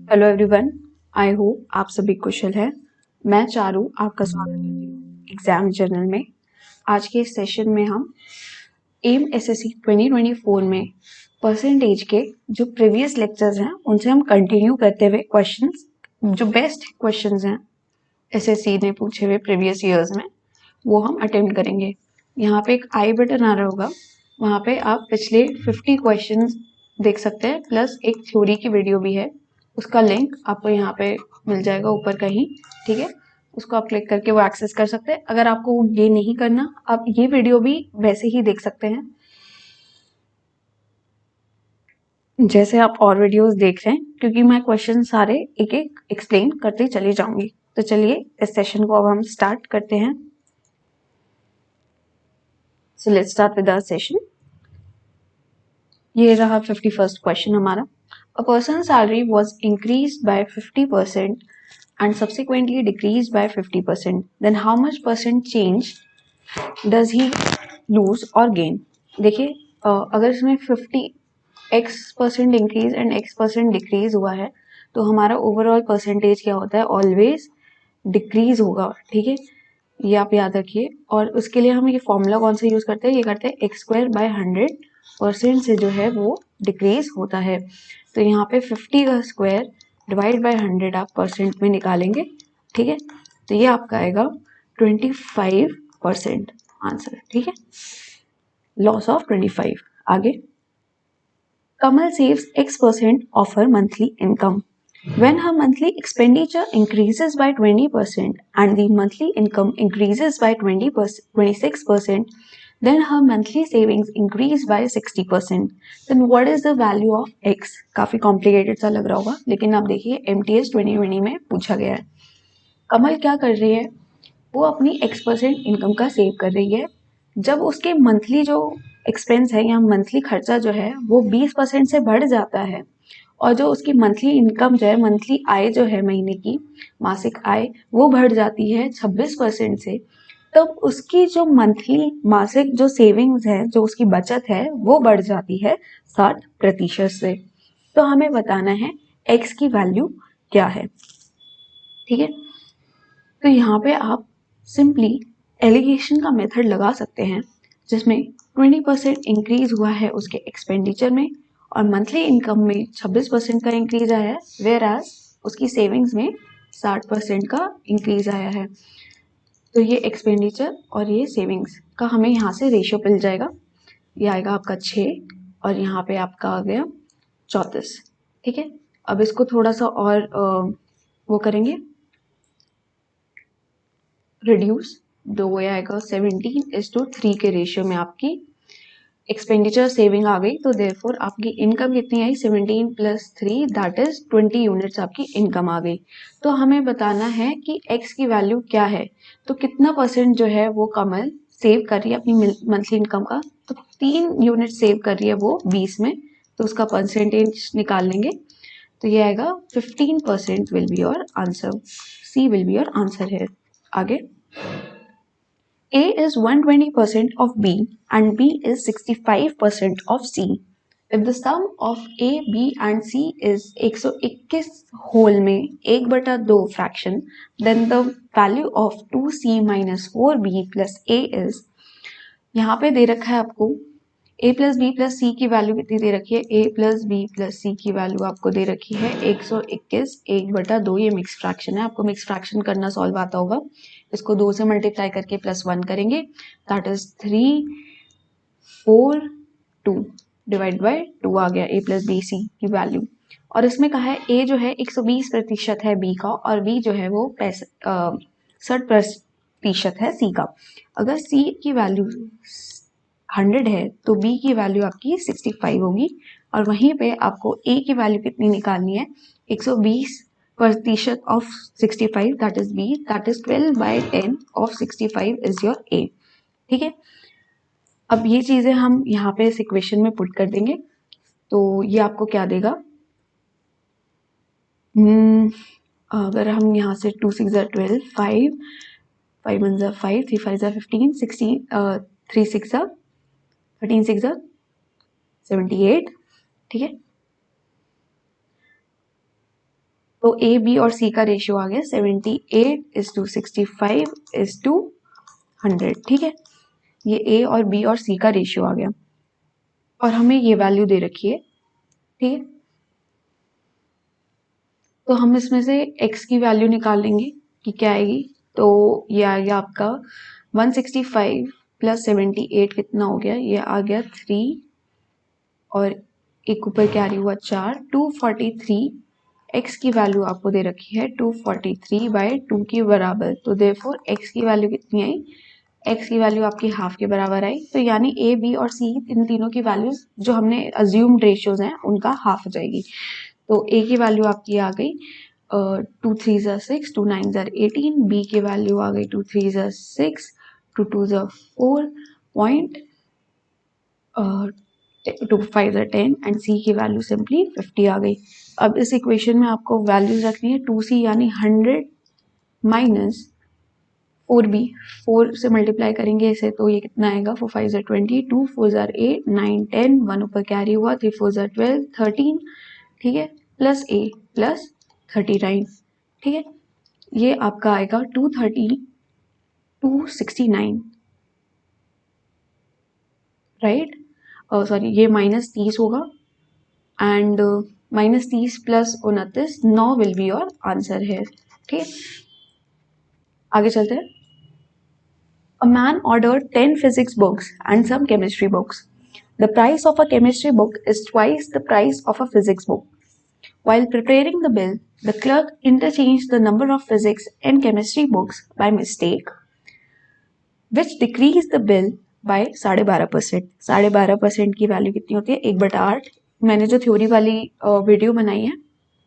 Hello everyone, I hope आप सभी कुशल हैं। मैं चारू आपका स्वागत करती हूँ एग्जाम जर्नल में। आज के इस सेशन में हम एम एसएससी 2024 में परसेंटेज के जो प्रीवियस लेक्चर्स हैं उनसे हम कंटिन्यू करते हुए क्वेश्चंस, जो बेस्ट क्वेश्चंस हैं एसएससी ने पूछे हुए प्रीवियस ईयर्स में, वो हम अटेम्प्ट करेंगे। यहाँ पे एक आई बटन आ रहा होगा, वहाँ पे आप पिछले 50 क्वेश्चंस देख सकते हैं, प्लस एक थ्योरी की वीडियो भी है। उसका लिंक आपको यहाँ पे मिल जाएगा ऊपर कहीं, ठीक है। उसको आप क्लिक करके वो एक्सेस कर सकते हैं। अगर आपको ये नहीं करना, आप ये वीडियो भी वैसे ही देख सकते हैं जैसे आप और वीडियोस देख रहे हैं, क्योंकि मैं क्वेश्चन सारे एक एक एक्सप्लेन करते चली जाऊंगी। तो चलिए इस सेशन को अब हम स्टार्ट करते हैं। So let's start with our session. ये रहा 51st क्वेश्चन हमारा। A person's salary was increased by 50% and subsequently decreased by 50%. Then how much percent change does he lose or gain? देखिए, अगर इसमें 50x% increase and x% decrease हुआ है तो हमारा ओवरऑल परसेंटेज क्या होता है? ऑलवेज डिक्रीज होगा, ठीक है। ये आप याद रखिए। और उसके लिए हम ये फॉर्मूला कौन सा यूज करते हैं? ये करते हैं x²/100% से जो है वो डिक्रीज होता है। तो यहाँ पे 50 का स्क्वायर डिवाइड बाय 100 आप परसेंट में निकालेंगे, ठीक है। तो ये आपका आएगा 25% आंसर, ठीक है। Loss of 25। आगे, कमल saves x% of her monthly income. When her monthly expenditure increases by 20% and the monthly income increases by 26%, then her monthly savings increase by 60%. Then what is the value of x? काफी complicated सा लग रहा होगा, लेकिन आप देखिए MTS 2020 में पूछा गया है। कमल क्या कर रही है? वो अपनी x% इनकम का सेव कर रही है। जब उसके मंथली जो एक्सपेंस है या मंथली खर्चा जो है वो 20% से बढ़ जाता है और जो उसकी मंथली इनकम जो है, मंथली आय जो है, महीने की मासिक आय, वो बढ़ जाती है 26% से, तब उसकी जो मंथली मासिक जो सेविंग्स है, जो उसकी बचत है, वो बढ़ जाती है 60% से। तो हमें बताना है x की वैल्यू क्या है, ठीक है। तो यहाँ पे आप सिंपली एलिगेशन का मेथड लगा सकते हैं, जिसमें 20% इंक्रीज हुआ है उसके एक्सपेंडिचर में और मंथली इनकम में 26% का इंक्रीज आया है, वेयर एज उसकी सेविंग्स में 60% का इंक्रीज आया है। तो ये एक्सपेंडिचर और ये सेविंग्स का हमें यहाँ से रेशियो मिल जाएगा। ये आएगा आपका 6 और यहाँ पे आपका आ गया 34, ठीक है। अब इसको थोड़ा सा और वो करेंगे, रिड्यूस। तो वो आएगा 17:3 के रेशियो में आपकी एक्सपेंडिचर सेविंग आ गई। तो देयरफॉर आपकी इनकम कितनी आई? 17 + 3 दैट इज 20 यूनिट्स आपकी इनकम आ गई। तो हमें बताना है कि एक्स की वैल्यू क्या है। तो कितना परसेंट जो है वो कमल सेव कर रही है अपनी मंथली इनकम का? तो 3 यूनिट सेव कर रही है वो 20 में, तो उसका परसेंटेज निकाल लेंगे। तो ये आएगा 15% will be your answer. C will be your answer है। आगे, A is 120% of B and B is 65% of C. If the sum of A, B and C is 121 whole में 1/2 fraction, then the value of 2C minus 4B plus A is, यहाँ पे दे रखा है आपको a plus B plus सी की value कितनी दे रखी है? a प्लस बी प्लस सी की वैल्यू आपको दे रखी है 121 1/2। ये मिक्स फ्रैक्शन है, आपको मिक्स फ्रैक्शन करना सॉल्व आता होगा। इसको 2 से मल्टीप्लाई करके +1 करेंगे, दैट इज 3 4 2 डिवाइड बाय 2 आ गया a प्लस बी सी की वैल्यू। और इसमें कहा है a जो है 120% है b का और b जो है वो 60% है c का। अगर c की वैल्यू 100 है तो b की वैल्यू आपकी 65 होगी। और वहीं पे आपको a की वैल्यू कितनी निकालनी है? 120% of 65 that is b, that is 12/10 of 65 is your a, ठीक है। अब ये चीजें हम यहाँ पे इस इक्वेशन में पुट कर देंगे। तो ये आपको क्या देगा? अगर हम यहाँ से 2 6 12 5 5 1 5 3 5 15 16 3 6 13 6 78, ठीक है। तो ए बी और सी का रेशियो आ गया 78:65:100, ठीक है। ये ए और बी और सी का रेशियो आ गया और हमें ये वैल्यू दे रखी है, ठीक है। तो हम इसमें से x की वैल्यू निकाल लेंगे कि क्या आएगी। तो ये आ गया आपका 165 + 78 कितना हो गया, ये आ गया 3 और एक ऊपर कैरी हुआ 4, 243। x की वैल्यू आपको दे रखी है 243/2 के बराबर। तो देयरफॉर x की वैल्यू कितनी आई, x की वैल्यू आपकी हाफ के बराबर आई। तो यानी a b और c इन तीनों की वैल्यूज जो हमने अज्यूम्ड रेशियोज हैं उनका हाफ हो जाएगी। तो a की वैल्यू आपकी आ गई 2 3 6, 2 9 18। b की वैल्यू आ गई 2 3 6, 2 2 4 पॉइंट, 2 5 10 एंड c की वैल्यू सिंपली 50 आ गई। अब इस इक्वेशन में आपको वैल्यूज रखनी है 2c यानी 100 माइनस 4b, 4 से मल्टीप्लाई करेंगे इसे तो ये कितना आएगा, 4 5 20, 2 4 8 9 10, 1 ऊपर कैरी हुआ, 3 4 12 13, ठीक है, प्लस a प्लस 39, ठीक है। ये आपका आएगा 269, राइट। सॉरी ये -30 होगा and -30 + 29 9 will be your answer है, ठीक है। आगे चलते हैं। A man ordered 10 physics books and some chemistry books. The price of a chemistry book is twice the price of a physics book. While preparing the bill, the clerk interchanged the number of physics and chemistry books by mistake, which decreased the bill by 12.5%. 12.5% की value कितनी होती है, 1/8। मैंने जो theory वाली video बनाई है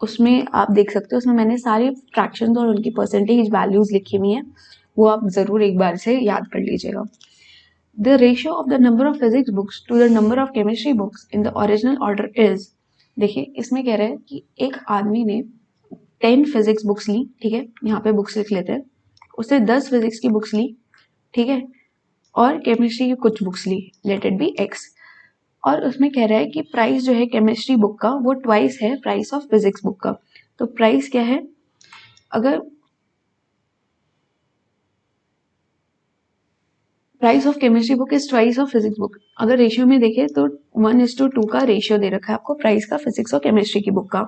उसमें आप देख सकते हो, उसमें मैंने सारे फ्रैक्शंस और उनकी परसेंटेज वैल्यूज लिखी हुई हैं, वो आप जरूर एक बार से याद कर लीजिएगा। The ratio of the number of physics books to the number of chemistry books in the original order is, देखिए इसमें कह रहा है कि एक आदमी ने 10 फिजिक्स बुक्स ली, ठीक है, यहाँ पे बुक्स लिख लेते हैं, उसने 10 फिजिक्स की बुक्स ली, ठीक है, और केमिस्ट्री की कुछ बुक्स ली, लेट इट बी x। और उसमें कह रहा है कि प्राइस जो है केमिस्ट्री बुक का वो ट्वाइस है प्राइस ऑफ फिजिक्स बुक का। तो प्राइस क्या है, अगर price of chemistry book is twice of physics book, अगर रेशियो में देखें तो 1:2 का रेशियो दे रखा है आपको प्राइस का फिजिक्स और केमिस्ट्री की बुक का।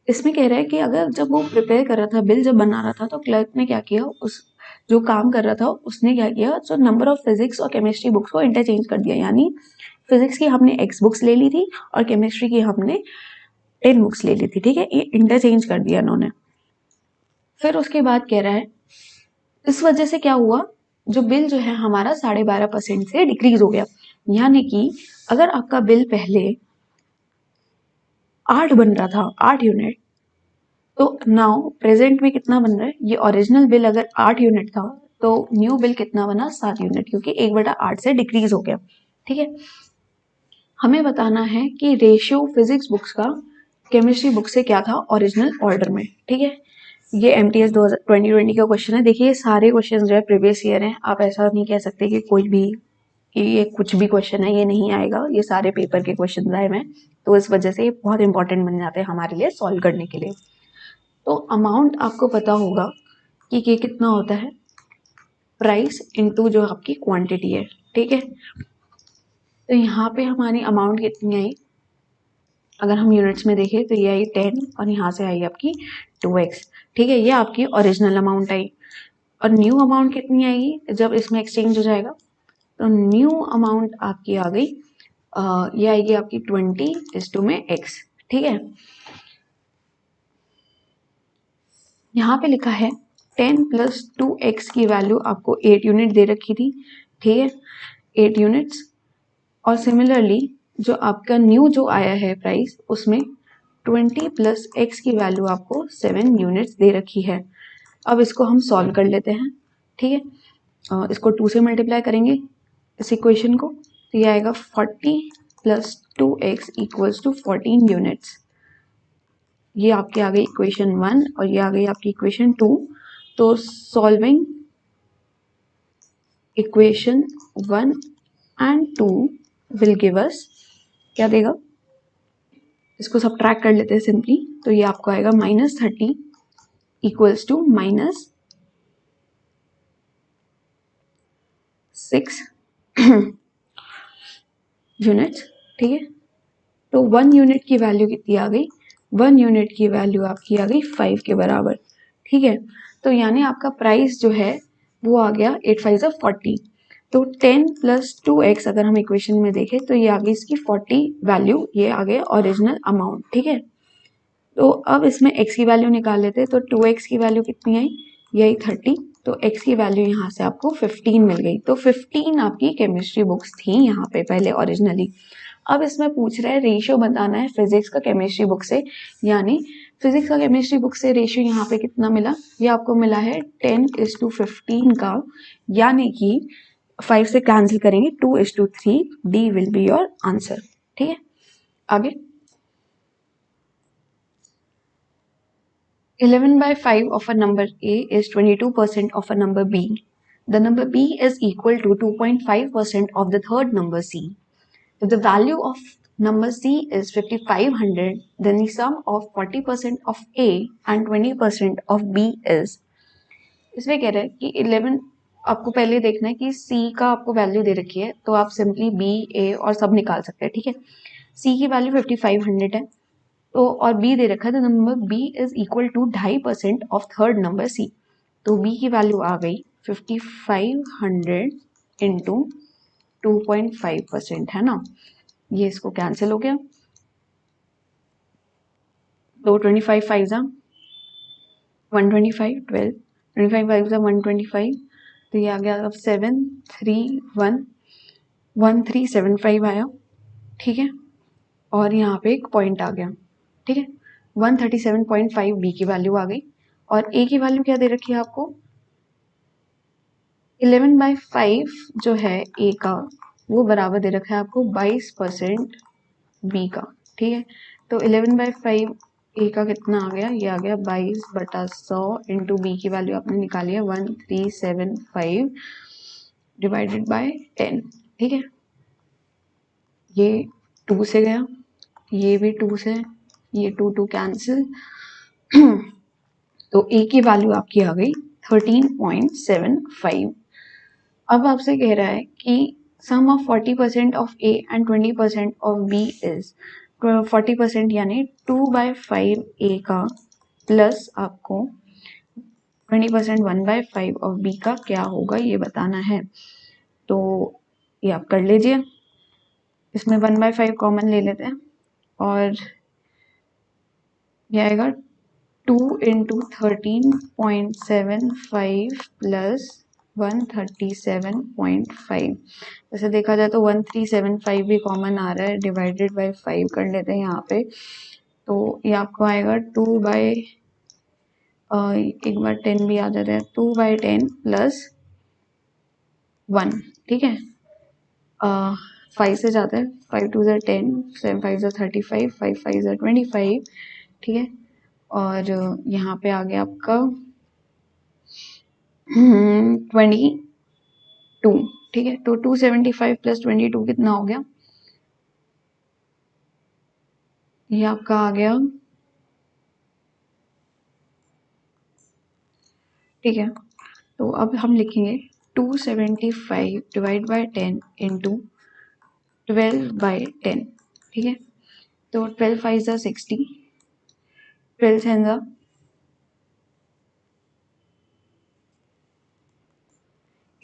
इसमें कह रहा है कि अगर जब वो प्रिपेयर कर रहा था, बिल जब बना रहा था, तो क्लर्क ने क्या किया, उस जो काम कर रहा था उसने क्या किया, जो नंबर ऑफ फिजिक्स और केमिस्ट्री बुक्स को इंटरचेंज कर दिया। यानी फिजिक्स की हमने x बुक्स ले ली थी और केमिस्ट्री की हमने 10 बुक्स ले ली थी, ठीक है, ये इंटरचेंज कर दिया इन्होंने। फिर उसके बाद कह रहा है इस वजह से क्या हुआ, जो बिल जो है हमारा 12.5% से डिक्रीज हो गया। यानी कि अगर आपका बिल पहले 8 बन रहा था, 8 यूनिट, तो नाउ प्रेजेंट में कितना बन रहा है, ये ओरिजिनल बिल अगर 8 यूनिट था तो न्यू बिल कितना बना, 7 यूनिट, क्योंकि 1/8 से डिक्रीज हो गया, ठीक है। हमें बताना है कि रेशियो फिजिक्स बुक्स का केमिस्ट्री बुक से क्या था ओरिजिनल ऑर्डर में, ठीक है। ये MTS 2020 का क्वेश्चन है। देखिए ये सारे क्वेश्चन जो है प्रीवियस ईयर हैं, आप ऐसा नहीं कह सकते कि कोई भी ये कुछ भी क्वेश्चन है ये नहीं आएगा, ये सारे पेपर के क्वेश्चन आए हैं, तो इस वजह से ये बहुत इंपॉर्टेंट बन जाते हैं हमारे लिए सॉल्व करने के लिए। तो अमाउंट आपको पता होगा कि ये कितना होता है, प्राइस इनटू जो आपकी क्वांटिटी है, ठीक है। तो यहाँ पे हमारी अमाउंट कितनी आई, अगर हम यूनिट्स में देखें तो ये आई 10 और यहाँ से आई आपकी 2x, ठीक है, ये आपकी ओरिजिनल अमाउंट आई। और न्यू अमाउंट कितनी आएगी जब इसमें एक्सचेंज हो जाएगा, तो न्यू अमाउंट आपकी आ गई, ये आएगी आपकी 20 में x, ठीक है। यहाँ पे लिखा है 10 + 2x की वैल्यू आपको 8 यूनिट दे रखी थी, ठीक है, 8 यूनिट्स। और सिमिलरली जो आपका न्यू जो आया है प्राइस, उसमें 20 + x की वैल्यू आपको 7 यूनिट्स दे रखी है। अब इसको हम सॉल्व कर लेते हैं, ठीक है। इसको 2 से मल्टीप्लाई करेंगे इस इक्वेशन को, तो ये आएगा 40 + 2x = 14 यूनिट्स। ये आपकी आ गई इक्वेशन 1 और ये आ गई आपकी इक्वेशन 2। तो solving equation 1 and 2 will give us क्या देगा, इसको सब्ट्रैक्ट कर लेते हैं सिंपली, तो ये आपको आएगा -30 इक्वल्स टू -6 यूनिट्स। ठीक है, तो 1 यूनिट की वैल्यू कितनी आ गई? 1 यूनिट की वैल्यू आपकी आ गई 5 के बराबर। ठीक है, तो यानी आपका प्राइस जो है वो आ गया 8 5 40। तो 10 + 2x अगर हम इक्वेशन में देखें तो ये आ गई इसकी 40 वैल्यू, ये आ गया ओरिजिनल अमाउंट। ठीक है, तो अब इसमें x की वैल्यू निकाल लेते हैं। तो 2x की वैल्यू कितनी आई? यही 30। तो x की वैल्यू यहाँ से आपको 15 मिल गई। तो 15 आपकी केमिस्ट्री बुक्स थी यहाँ पे पहले ओरिजिनली। अब इसमें पूछ रहा है रेशियो बताना है फिजिक्स का केमिस्ट्री बुक से, यानी फिजिक्स का केमिस्ट्री बुक से रेशियो यहाँ पे कितना मिला? ये आपको मिला है 10:15 का, यानी कि 5 से कैंसिल करेंगे 2:3। D will be your answer. ठीक है, आगे 11/5 of a number A is 22% of a number B. The number B is equal to 2.5% of the third number C. If the value of number C is 5500, then the sum of 40% of A and 20% of B is. इसमें कह रहा है कि 11 आपको पहले देखना है कि C का आपको वैल्यू दे रखी है, तो आप सिंपली B, A और सब निकाल सकते हैं। ठीक है, C की वैल्यू 5500 है, तो और B दे रखा है, तो number B is equal to 2.5% of third number C। तो B की वैल्यू आ गई 5500 इंटू 2.5%, है ना। ये इसको कैंसिल हो गया, तो 25 5 125, 12 25 5 125, तो ये आ गया अब 7311375 आया। ठीक है, और यहाँ पे एक पॉइंट आ गया। ठीक है, 137.5 बी की वैल्यू आ गई, और ए की वैल्यू क्या दे रखी है आपको? 11/5 जो है ए का, वो बराबर दे रखा है आपको 22% बी का। ठीक है, तो 11/5 ए का कितना आ गया? ये आ गया 22/100 इंटू बी की वैल्यू आपने निकाली है 1375 डिवाइडेड बाय 10। ठीक है, ये 2 से गया, ये भी 2 से, ये 2 कैंसिल। तो ए की वैल्यू आपकी आ गई 13.75। अब आपसे कह रहा है कि sum of 40% of A and 20% of B is 40%, यानी 2/5 ए का प्लस आपको 20% 1/5 ऑफ बी का क्या होगा ये बताना है। तो ये आप कर लीजिए, इसमें 1/5 कॉमन ले लेते हैं, और ये आएगा 2 इंटू 13.75 प्लस 137.5। वैसे देखा जाए तो 1375 भी कॉमन आ रहा है, डिवाइडेड बाय 5 कर लेते हैं यहाँ पे। तो ये आपको आएगा 2 बाय एक बार 10 भी आ जाता है, 2/10 प्लस 1। ठीक है, 5 से जाता है, 5 2 ज़ा 10, 7 5 ज़ा 35, 5 5 ज़ा 25। ठीक है, और यहाँ पे आ गया आपका 22। ठीक है, तो 275 प्लस 22 कितना हो गया? ये आपका आ गया, ठीक है, तो अब हम लिखेंगे 275 डिवाइड बाय 10 इंटू 12/10। ठीक है, तो 12 5 ज़ा 60, 12 10 ज़ा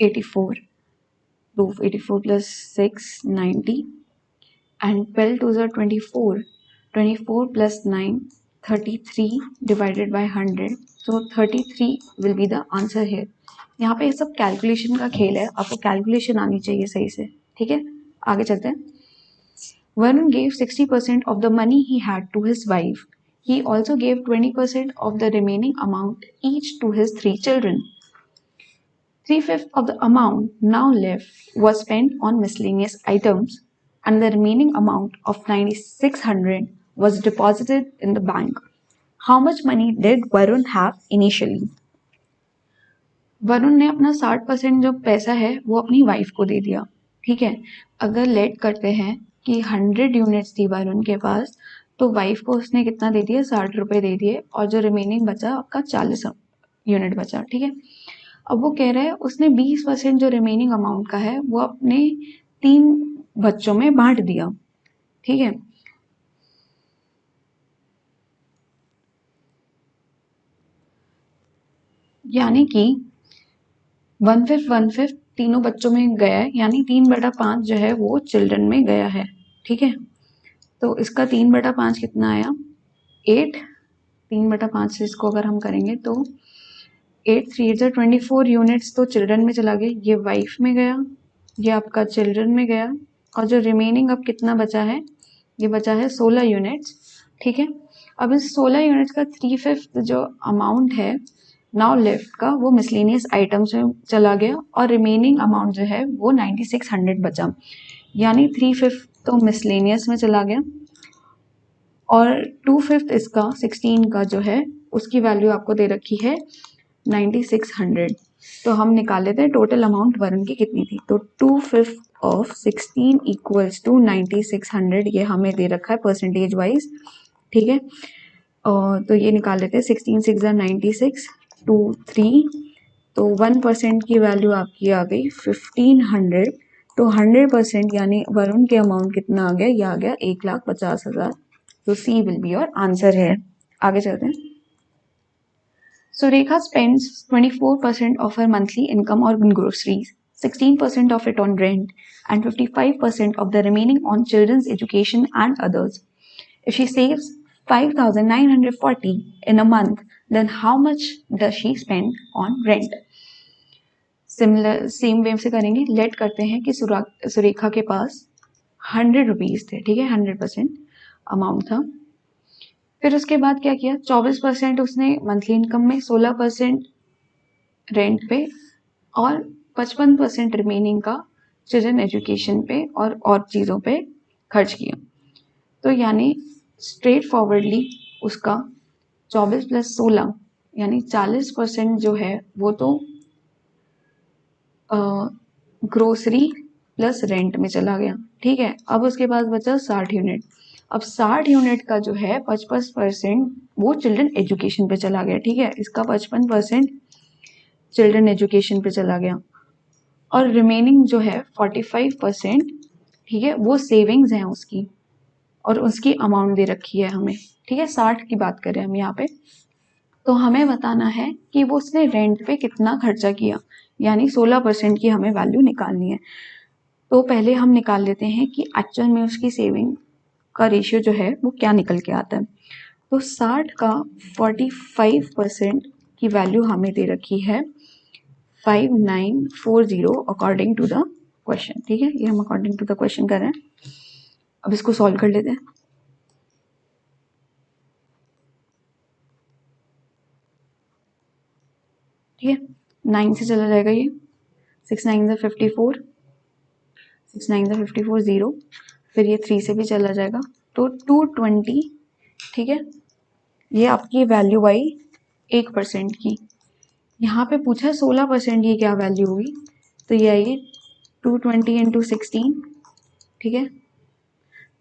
84, तो 84 plus 6 90, and 12 2 are 24, 24 plus 9 33 divided by 100, so 33 will be the answer here। यहाँ पे ये सब कैलकुलेशन का खेल है, आपको कैलकुलेशन आनी चाहिए सही से। ठीक है, आगे चलते हैं। Varun gave 60% of the money he had to his wife. He also gave 20% of the remaining amount each to his 3 children. 3/5 of the amount now left was spent on miscellaneous items, and the remaining amount of 9,600 was deposited in the bank. How much money did Varun have initially? Varun ने अपना 60% जो पैसा है वो अपनी wife को दे दिया। ठीक है, अगर लेट करते हैं कि 100 यूनिट्स थी वरुण के पास, तो वाइफ को उसने कितना दे दिया, 60 रुपए दे दिए, और जो रिमेनिंग बचा आपका 40 यूनिट बचा, ठीक है। अब वो कह रहा है उसने 20% जो रिमेनिंग अमाउंट का है वो अपने 3 बच्चों में बांट दिया, ठीक है। यानी कि 1/5 तीनों बच्चों में गया है, यानी 3/5 जो है वो चिल्ड्रन में गया है, ठीक है। तो इसका 3/5 कितना आया, 8। 3/5 से इसको अगर हम करेंगे तो 8 3 इज 24 यूनिट्स तो चिल्ड्रन में चला गया, ये वाइफ में गया, ये आपका चिल्ड्रन में गया, और जो रिमेनिंग अब कितना बचा है, ये बचा है 16 यूनिट्स, ठीक है। अब इस 16 यूनिट्स का 3/5 जो अमाउंट है नाउ लेफ्ट का वो मिसलेनियस आइटम्स में चला गया, और रिमेनिंग अमाउंट जो है वो 9600 बचा, यानी 3/5 तो मिसलेनियस में चला गया, और 2/5 इसका 16 का जो है उसकी वैल्यू आपको दे रखी है 9600। तो हम निकाल लेते हैं टोटल अमाउंट वरुण की कितनी थी। तो 2/5 ऑफ 16 इक्वल्स टू 9600, ये हमें दे रखा है परसेंटेज वाइज, ठीक है। तो ये निकाल लेते हैं, 16 6 96 2 3, तो 1% की वैल्यू आपकी आ गई 1500। तो 100% यानी वरुण के अमाउंट कितना आ गया, ये आ गया 1,50,000। तो सी विल बी योर आंसर है। आगे चलते हैं। Surekha spends 24% of her monthly income on groceries, 16% of it on rent, and 55% of the remaining on children's education and others. If she saves 5,940 in a month, then how much does she spend on rent? Same way से करेंगे। Late करते हैं कि सुरेखा के पास 100 rupees थे, ठीक है, 100% amount था। फिर उसके बाद क्या किया, 24% उसने मंथली इनकम में, 16% रेंट पे, और 55% रिमेनिंग का चिल्ड्रन एजुकेशन पे और चीज़ों पे खर्च किया। तो यानी स्ट्रेट फॉरवर्डली उसका 24 + 16 यानी 40% जो है वो तो ग्रोसरी प्लस रेंट में चला गया, ठीक है। अब उसके पास बचा 60 यूनिट। अब 60 यूनिट का जो है 55% वो चिल्ड्रन एजुकेशन पे चला गया, ठीक है। इसका 55% चिल्ड्रन एजुकेशन पे चला गया, और रिमेनिंग जो है 45%, ठीक है, वो सेविंग्स हैं उसकी, और उसकी अमाउंट दे रखी है हमें, ठीक है। 60 की बात करें हम यहाँ पे, तो हमें बताना है कि वो उसने रेंट पे कितना खर्चा किया, यानी 16% की हमें वैल्यू निकालनी है। तो पहले हम निकाल लेते हैं कि एक्चुअल में उसकी सेविंग का रेशियो जो है वो क्या निकल के आता है। तो 60 का 45% की वैल्यू हमें दे रखी है 5940 अकॉर्डिंग टू द क्वेश्चन, ठीक है। ये हम अकॉर्डिंग टू द क्वेश्चन कर रहे हैं। अब इसको सॉल्व कर लेते हैं। ठीक है, 9 से चला जाएगा ये, 6 9 54, 6 9 54 0, फिर ये 3 से भी चला जाएगा, तो 220, ठीक है। ये आपकी वैल्यू आई 1% की। यहाँ पे पूछा 16% ये क्या वैल्यू होगी, तो ये आएगी 220 × 16, ठीक है।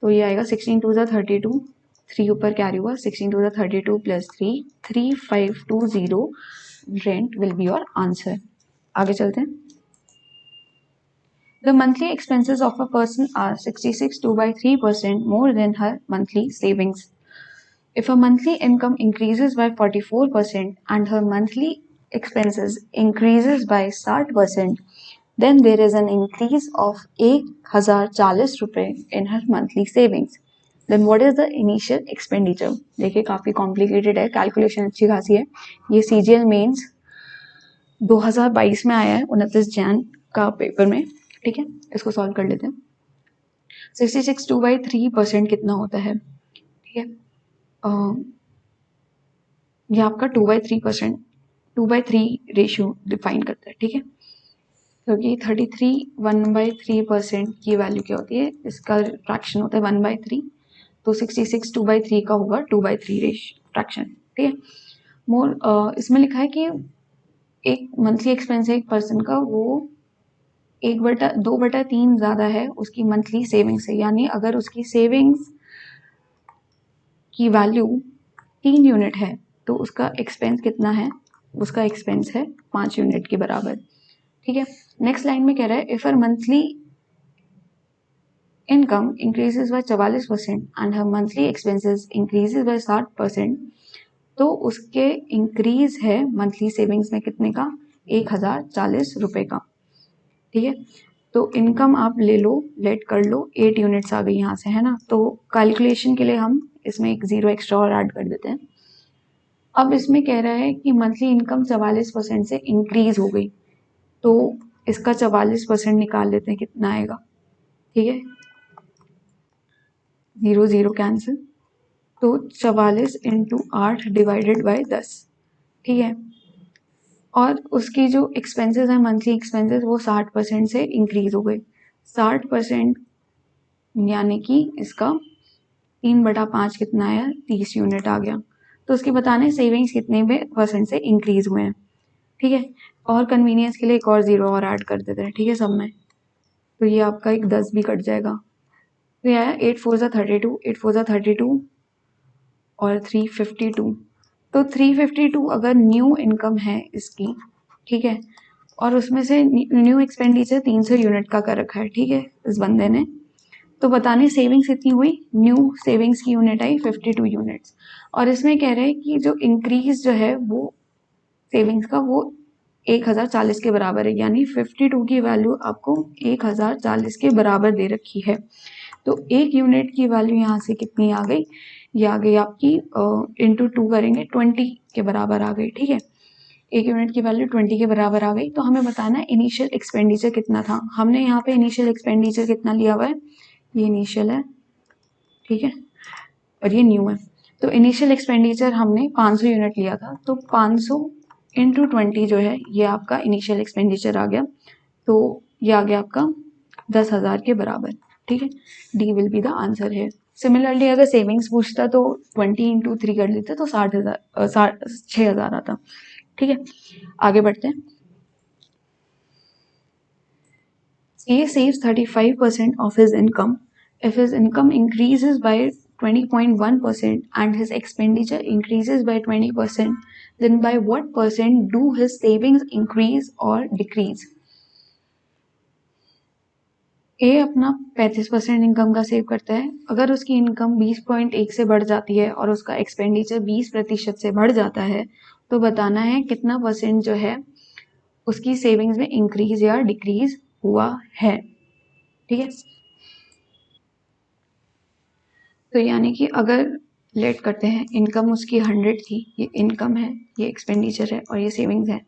तो ये आएगा 16 2 32, 3 ऊपर कैरी हुआ, 16 2 32 + 3 3520 rent will be your answer. आगे चलते हैं। The monthly expenses of a person are 66 2/3% more than her monthly savings. If her monthly income increases by 44% and her monthly expenses increases by 60%, then there is an increase of 1040 रुपए in her monthly savings. Then what is the initial expenditure? देखिए काफ़ी complicated है, calculation अच्छी खासी है। ये CGL mains 2022 में आया है, 29 जैन का पेपर में, ठीक है। इसको सॉल्व कर लेते हैं। 66 2/3% कितना होता है, ठीक है। ये आपका 2/3%, 2/3 रेशियो डिफाइन करता है, ठीक है। क्योंकि 33 1/3% की वैल्यू क्या होती है, इसका फ्रैक्शन होता है 1/3, तो 66 2/3 का होगा 2/3 रेशियो फ्रैक्शन, ठीक है। इसमें लिखा है कि एक मंथली एक्सपेंस है एक पर्सन का, वो 1/2/3 ज़्यादा है उसकी मंथली सेविंग से, यानी अगर उसकी सेविंग्स की वैल्यू 3 यूनिट है तो उसका एक्सपेंस कितना है, उसका एक्सपेंस है 5 यूनिट के बराबर। ठीक है, नेक्स्ट लाइन में कह रहा है if her monthly income increases by 44% and her monthly expenses increases by 60%, तो उसके इंक्रीज है मंथली सेविंग्स में कितने का, 1040 रुपए का। ठीक है, तो इनकम आप ले लो, लेट कर लो, 8 यूनिट्स आ गई यहाँ से, है ना। तो कैलकुलेशन के लिए हम इसमें एक जीरो एक्स्ट्रा और ऐड कर देते हैं। अब इसमें कह रहा है कि मंथली इनकम 44% से इंक्रीज हो गई, तो इसका 44% निकाल लेते हैं, कितना आएगा। ठीक है, 0 0 कैंसिल, तो 44 इंटू 8 डिवाइडेड बाई 10। ठीक है, और उसकी जो एक्सपेंसेस है मंथली एक्सपेंसेस वो 60% से इंक्रीज हो गए। 60% यानी कि इसका 3/5 कितना आया, 30 यूनिट आ गया। तो उसकी बताने सेविंग्स कितने में परसेंट से इंक्रीज हुए हैं। ठीक है, और कन्वीनियंस के लिए एक और जीरो और ऐड कर देते हैं। ठीक है, सब में तो ये आपका एक 10 भी कट जाएगा। तो ये आया 8 4 32, 8 4 32 और 352। तो 352 अगर न्यू इनकम है इसकी, ठीक है, और उसमें से न्यू एक्सपेंडिचर 300 यूनिट का कर रखा है, ठीक है, इस बंदे ने, तो बताने सेविंग्स कितनी हुई, न्यू सेविंग्स की यूनिट आई 52 यूनिट्स। और इसमें कह रहे हैं कि जो इंक्रीज जो है वो सेविंग्स का वो 1040 के बराबर है, यानी 52 की वैल्यू आपको 1040 के बराबर दे रखी है। तो एक यूनिट की वैल्यू यहाँ से कितनी आ गई, ये आ गई आपकी इंटू 2 करेंगे 20 के बराबर आ गई। ठीक है, एक यूनिट की वैल्यू 20 के बराबर आ गई। तो हमें बताना है इनिशियल एक्सपेंडिचर कितना था। हमने यहाँ पे इनिशियल एक्सपेंडिचर कितना लिया हुआ है, ये इनिशियल है, ठीक है, और ये न्यू है। तो इनिशियल एक्सपेंडिचर हमने 500 यूनिट लिया था, तो 500 इंटू 20 जो है ये आपका इनिशियल एक्सपेंडिचर आ गया। तो ये आ गया आपका 10,000 के बराबर। ठीक है, D will be the answer है। सिमिलरली अगर सेविंग्स पूछता तो 20 इंटू 3 कर लेते तो 6,000 आता। ठीक है, आगे बढ़ते हैं। A saves 35% of his income. If his income increases by 20.1% and his expenditure increases by 20%, then by what percent do his savings increase or decrease? A अपना 35% इनकम का सेव करता है। अगर उसकी इनकम 20.1 से बढ़ जाती है और उसका एक्सपेंडिचर 20% से बढ़ जाता है, तो बताना है कितना परसेंट जो है उसकी सेविंग्स में इंक्रीज या डिक्रीज हुआ है। ठीक है, तो यानी कि अगर लेट करते हैं इनकम उसकी 100 थी, ये इनकम है, ये एक्सपेंडिचर है और ये सेविंग्स है।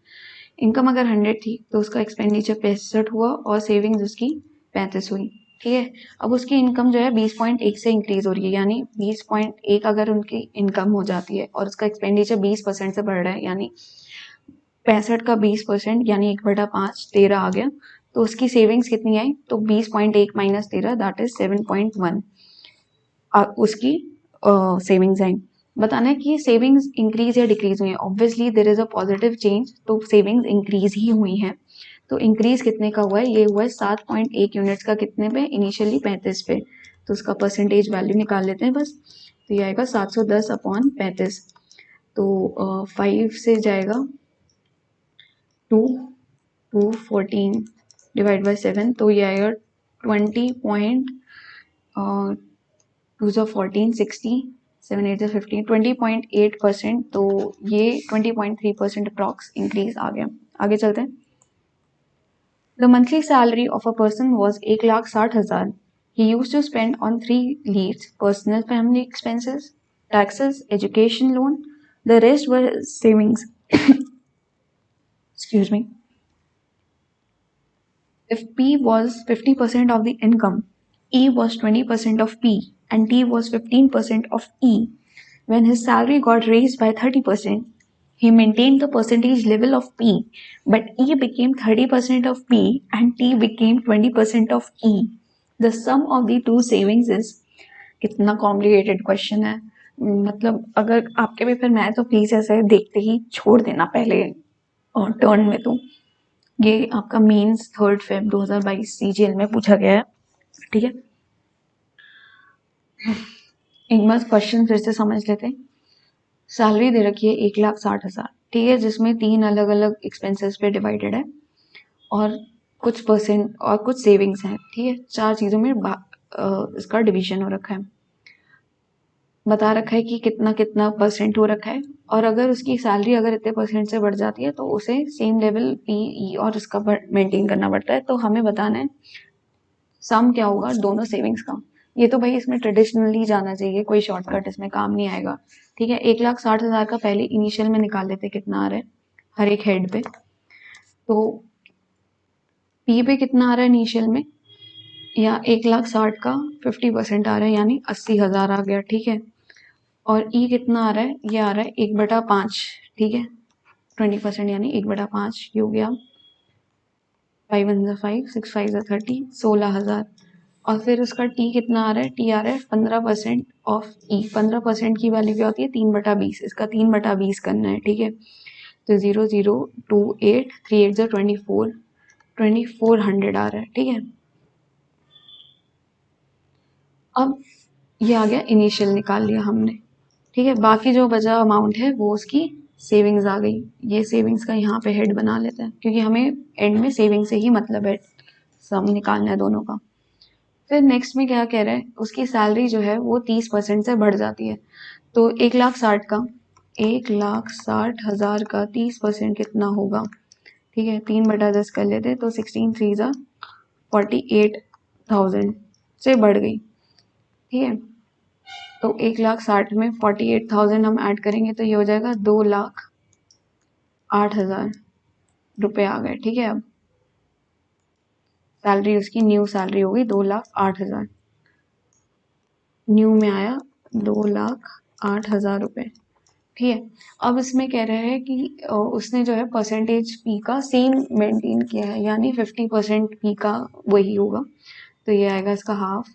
इनकम अगर 100 थी तो उसका एक्सपेंडिचर 65 हुआ और सेविंग्स उसकी 35 हुई। ठीक है, अब उसकी इनकम जो है 20.1 से इंक्रीज हो रही है, यानी 20.1 अगर उनकी इनकम हो जाती है और उसका एक्सपेंडिचर 20% से बढ़ रहा है, यानी 65 का 20% यानी 1/5 13 आ गया। तो उसकी सेविंग्स कितनी आई, तो 20.1 माइनस 13 दैट इज 7.1 उसकी सेविंग्स आई। बताना है कि सेविंग्स इंक्रीज या डिक्रीज हुई है। Obviously there is a positive change, तो सेविंग्स इंक्रीज ही हुई हैं। तो इंक्रीज कितने का हुआ है, ये हुआ है 7.1 यूनिट्स का, कितने पे, इनिशियली 35 पे। तो उसका परसेंटेज वैल्यू निकाल लेते हैं बस। तो ये आएगा 710 अपॉन 35। तो 5 से जाएगा 2 2 14 डिवाइड बाई 7, तो ये आएगा 2 14 60 7 8 15 20.8%। तो ये 20.3% अप्रॉक्स इंक्रीज आ गया। आगे चलते हैं। The monthly salary of a person was 1,60,000. He used to spend on 3 leads: personal family expenses, taxes, education loan. The rest were savings. Excuse me. If P was 50% of the income, E was 20% of P, and T was 15% of E. When his salary got raised by 30%, he maintained the percentage level of P, but E became 30% of P and T became 20% of E. The sum of the two savings is, कितना complicated question है, मतलब अगर आपके paper में आए तो please ऐसे देखते ही छोड़ देना पहले और टर्न में। तो ये आपका मेंस 3 Feb 2022 सीजीएल में पूछा गया है। ठीक है, एक बार क्वेश्चन फिर से समझ लेते हैं। सैलरी दे रखी है 1,60,000, ठीक है, जिसमें 3 अलग अलग एक्सपेंसेस पे डिवाइडेड है और कुछ परसेंट और कुछ सेविंग्स हैं, ठीक है। 4 चीज़ों में इसका डिवीजन हो रखा है, बता रखा है कि कितना कितना परसेंट हो रखा है, और अगर उसकी सैलरी अगर इतने परसेंट से बढ़ जाती है तो उसे सेम लेवल पीई और इसका मेंटेन करना पड़ता है। तो हमें बताना है सम क्या होगा दोनों सेविंग्स का। ये तो भाई इसमें ट्रेडिशनली जाना चाहिए, कोई शॉर्टकट इसमें काम नहीं आएगा, ठीक है। 1,60,000 का पहले इनिशियल में निकाल लेते कितना आ रहा है हर एक हेड पे। तो पी पे कितना आ रहा है इनिशियल में, या 1,60,000 का 50% आ रहा है यानी 80,000 आ गया, ठीक है। और ई कितना आ रहा है, ये आ रहा है 1/5, ठीक है, 20% यानी 1/5, ये हो गया 5 1 5 6 5 30, 16,000। और फिर उसका टी कितना आ रहा है, टी आ रहा है 15% ऑफ ई। 15% की वैल्यू क्या होती है 3/20, इसका 3/20 करना है, ठीक है। तो 0,028 3 8 24, 2400 आ रहा है, ठीक है। अब ये आ गया इनिशियल निकाल लिया हमने, ठीक है। बाकी जो बचा अमाउंट है वो उसकी सेविंग्स आ गई। ये सेविंग्स का यहाँ पे हेड बना लेते हैं क्योंकि हमें एंड में सेविंग से ही मतलब है, सम निकालना है दोनों का। फिर नेक्स्ट में क्या कह रहा है, उसकी सैलरी जो है वो 30% से बढ़ जाती है। तो 1,60,000 का 30% कितना होगा, ठीक है, 3/10 कर लेते तो 16 3 48,000 से बढ़ गई, ठीक है। तो 1,60,000 में 48,000 हम ऐड करेंगे तो ये हो जाएगा 2,08,000 रुपये आ गए, ठीक है। अब सैलरी उसकी न्यू सैलरी हो गई 2,08,000, न्यू में आया 2,08,000 रुपये, ठीक है। अब इसमें कह रहे हैं कि उसने जो है परसेंटेज पी का सेम मेंटेन किया है यानी 50% पी का वही होगा। तो ये आएगा इसका हाफ,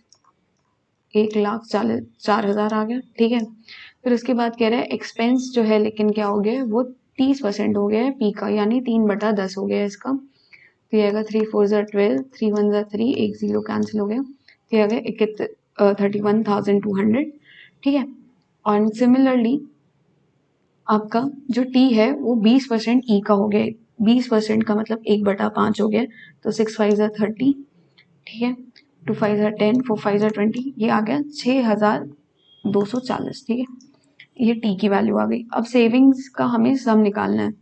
1,04,000 आ गया, ठीक है। फिर उसके बाद कह रहे हैं एक्सपेंस जो है लेकिन क्या हो गया है वो 30% हो गया है पी का यानी 3/10 हो गया है इसका। तो ये आएगा 3 4 12, 3 1 3, एक जीरो कैंसिल हो गया, तो ये आ गया 31,200, ठीक है। और सिमिलरली आपका जो टी है वो 20% ई का हो गया, 20% का मतलब 1/5 हो गया। तो 6 5 30, ठीक है, 2 5 10, 4 5 20, ये आ गया 6,240, ठीक है। ये टी की वैल्यू आ गई। अब सेविंग्स का हमें सम निकालना है।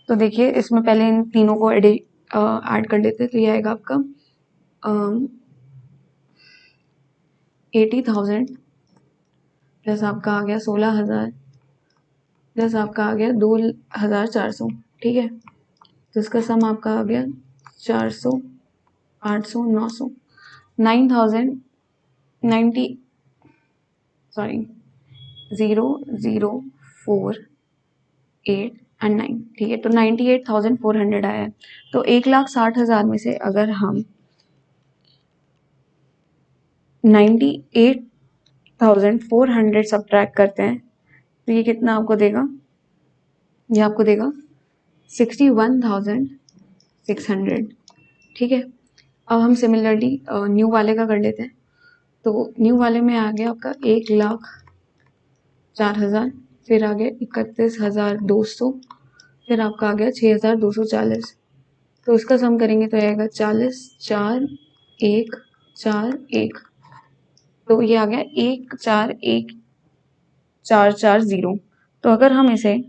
तो देखिए इसमें पहले इन तीनों को ऐड कर लेते हैं। तो ये आएगा आपका 80,000 प्लस आपका आ गया 16,000 प्लस आपका आ गया 2,400, ठीक है। तो इसका सम आपका आ गया 400 800 900 9,090, सॉरी 0,048 एंड 9, ठीक है। तो 98,400 आया है। तो 1,60,000 में से अगर हम 98,400 सब्ट्रैक्ट करते हैं तो ये कितना आपको देगा, ये आपको देगा 61,600, ठीक है। अब हम सिमिलरली न्यू वाले का कर लेते हैं। तो न्यू वाले में आ गया आपका 1,04,000, फिर आ गया 31,200, फिर आपका आ गया 6,240। तो उसका सम करेंगे तो आएगा 40 4 1 4 1। तो ये आ गया 1,41,440। तो अगर हम इसे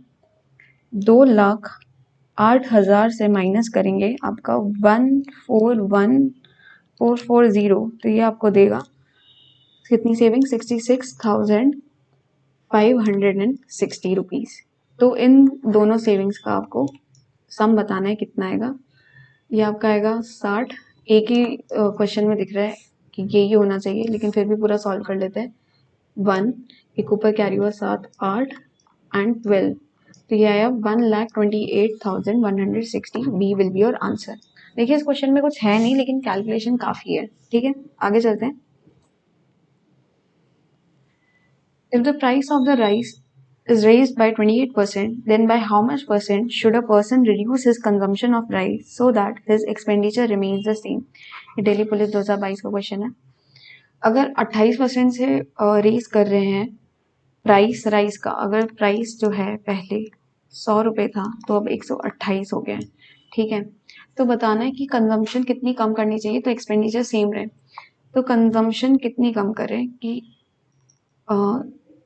2,08,000 से माइनस करेंगे आपका 1,41,440, तो ये आपको देगा कितनी सेविंग, 66,560 रुपीज़। तो इन दोनों सेविंग्स का आपको सम बताना है कितना आएगा। ये आपका आएगा 60। एक ही क्वेश्चन में दिख रहा है कि यही होना चाहिए लेकिन फिर भी पूरा सॉल्व कर लेते हैं। 1 एक ऊपर कैरी हुआ 7 8 एंड 12, तो ये आया 1,28,160। B will be your answer. देखिए इस क्वेश्चन में कुछ है नहीं लेकिन कैलकुलेशन काफ़ी है, ठीक है। आगे चलते हैं। If the price of the rice is raised by 28%, then by how much percent should a person reduce his consumption of rice so that his expenditure remains the same? ये डेली पुलिस 2022 का question है। अगर 28% से race कर रहे हैं price rice का, अगर प्राइस जो है पहले 100 रुपये था तो अब 128 हो गया है, ठीक है। तो बताना है कि कंजम्पशन कितनी कम करनी चाहिए तो एक्सपेंडिचर सेम रहे। तो कंजम्पशन कितनी कम करें कि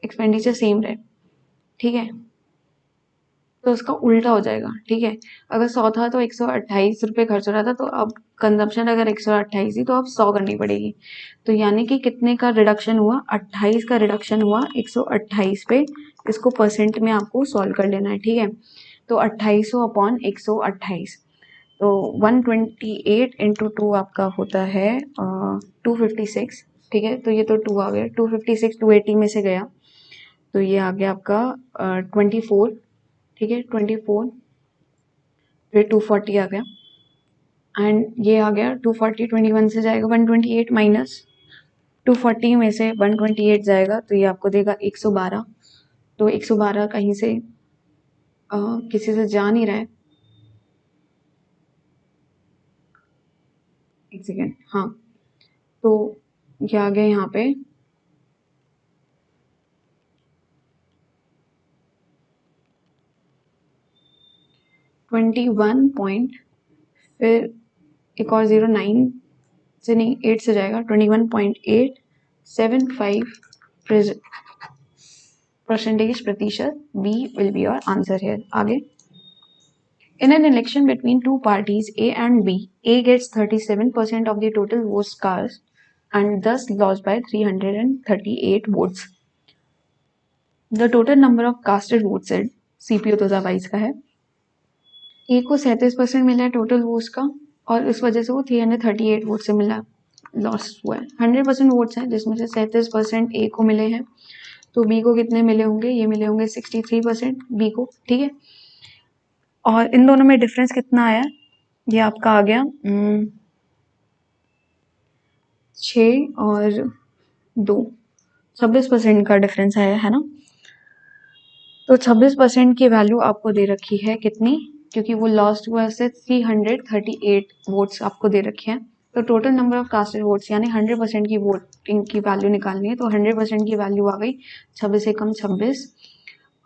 एक्सपेंडिचर सेम रहे, ठीक है। तो उसका उल्टा हो जाएगा, ठीक है। अगर 100 था तो 128 रुपये खर्च हो रहा था, तो अब कंजम्पशन अगर 128 थी तो अब 100 करनी पड़ेगी। तो यानी कि कितने का रिडक्शन हुआ, 28 का रिडक्शन हुआ 128 पे। इसको परसेंट में आपको सॉल्व कर लेना है, ठीक है। तो 2800 अपॉन 128, तो 128 इंटू 2 आपका होता है 256, ठीक है। तो ये तो 2 आ गया, 256 280 में से गया तो ये आ गया आपका 24, ठीक है। 24 फिर 240 आ गया, एंड ये आ गया 240, 21 से जाएगा 128 माइनस 240 में से 128 जाएगा तो ये आपको देगा 112। तो 112 कहीं से किसी से जा नहीं रहा है, एक सेकेंड, हाँ। तो ये आ गया यहाँ पे 21 पॉइंट, फिर एक और 09 से नहीं 8 से जाएगा 21.875 परसेंटेज प्रतिशत। B will be your answer here. आगे, in an election between two parties A and B, A gets 37% of the total votes cast and thus lost by 338 votes. The total number of casted votes है, CPO 2022 का है। ए को 37% मिला है total votes का और इस वजह से वो 338 वोट से मिला, लॉस्ट हुआ है। 100% वोट्स हैं जिसमें से 37% ए को मिले हैं, तो बी को कितने मिले होंगे, ये मिले होंगे 63% बी को, ठीक है। और इन दोनों में डिफरेंस कितना आया, ये आपका आ गया 6 और 2, 26% का डिफरेंस आया है ना। तो 26% की वैल्यू आपको दे रखी है कितनी, क्योंकि वो लॉस्ट हुआ है 338 वोट्स आपको दे रखे हैं। तो total number of casted votes यानी 100% की वोटिंग की वैल्यू निकालनी है, तो 100% की वैल्यू आ गई 26 से कम 26,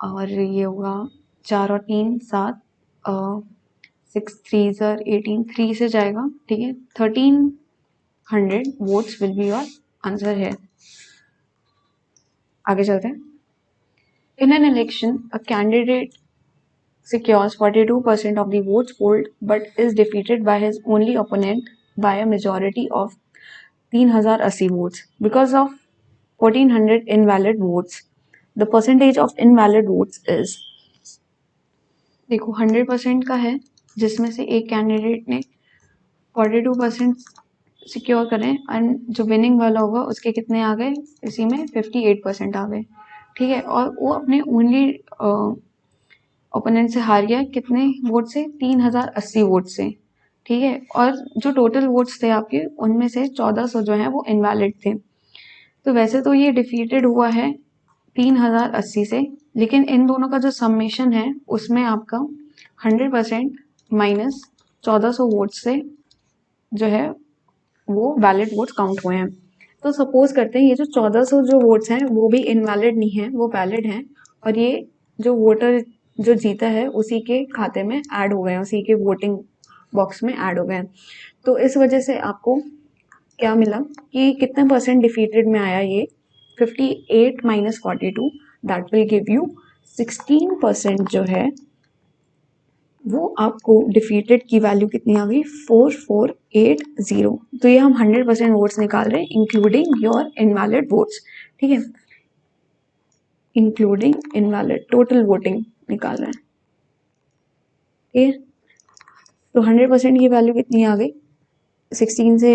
और ये होगा 4 और 3 7, 6 3 सर 18, 3 से जाएगा, ठीक है। 1300 votes will be your answer है। आगे चलते हैं। In an election, a candidate secures 42% of the votes polled but is defeated by his only opponent by a majority of 3080 votes. Because of 1400 invalid votes, the percentage of invalid votes is, देखो 100% का है जिसमें से एक candidate ने 42% secure करें and जो winning वाला होगा उसके कितने आ गए, इसी में 58% आ गए, ठीक है। और वो अपने ओनली ओपोनेंट से हार गया कितने वोट से, 3080 वोट से, ठीक है। और जो टोटल वोट्स थे आपके उनमें से 1400 जो है वो इनवैलिड थे। तो वैसे तो ये डिफीटेड हुआ है 3080 से, लेकिन इन दोनों का जो समेशन है उसमें आपका 100% माइनस 1400 वोट से जो है वो वैलिड वोट्स काउंट हुए हैं। तो सपोज करते हैं ये जो 1400 जो वोट्स हैं वो भी इनवैलिड नहीं है, वो वैलिड हैं, और ये जो वोटर जो जीता है उसी के खाते में ऐड हो गए हैं, उसी के वोटिंग बॉक्स में ऐड हो गए हैं। तो इस वजह से आपको क्या मिला कि कितने परसेंट डिफीटेड में आया, ये 58 minus 42, that will give you 16% जो है वो आपको डिफीटेड की वैल्यू कितनी आ गई, 4480। तो ये हम 100% वोट्स निकाल रहे हैं इंक्लूडिंग योर इनवैलिड वोट्स, ठीक है, इंक्लूडिंग इनवैलिड टोटल वोटिंग निकाल रहे हैं, ठीक है। तो 100% की वैल्यू कितनी आ गई, 16 से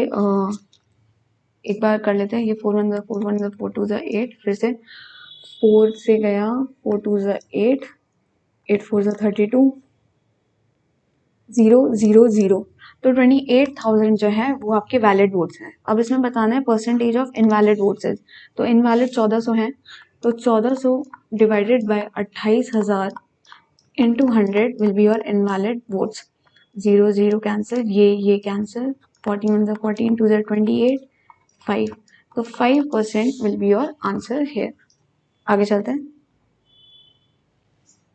एक बार कर लेते हैं, ये 4 1 4 1 4 2 8, फिर से 4 से गया 4 2 8, 8 4 32, 0 0 0, तो 28,000 जो है वो आपके वैलिड वोट्स हैं। अब इसमें बताना है परसेंटेज ऑफ इनवैलिड वोट्स है, तो इनवैलिड 1400 हैं, तो 1400 divided by 28,000 into 100 will be your invalid votes. 0 0 cancel, ये कैंसिल, 41 14 2 28 5, तो 5% will be your answer here. आगे चलते हैं।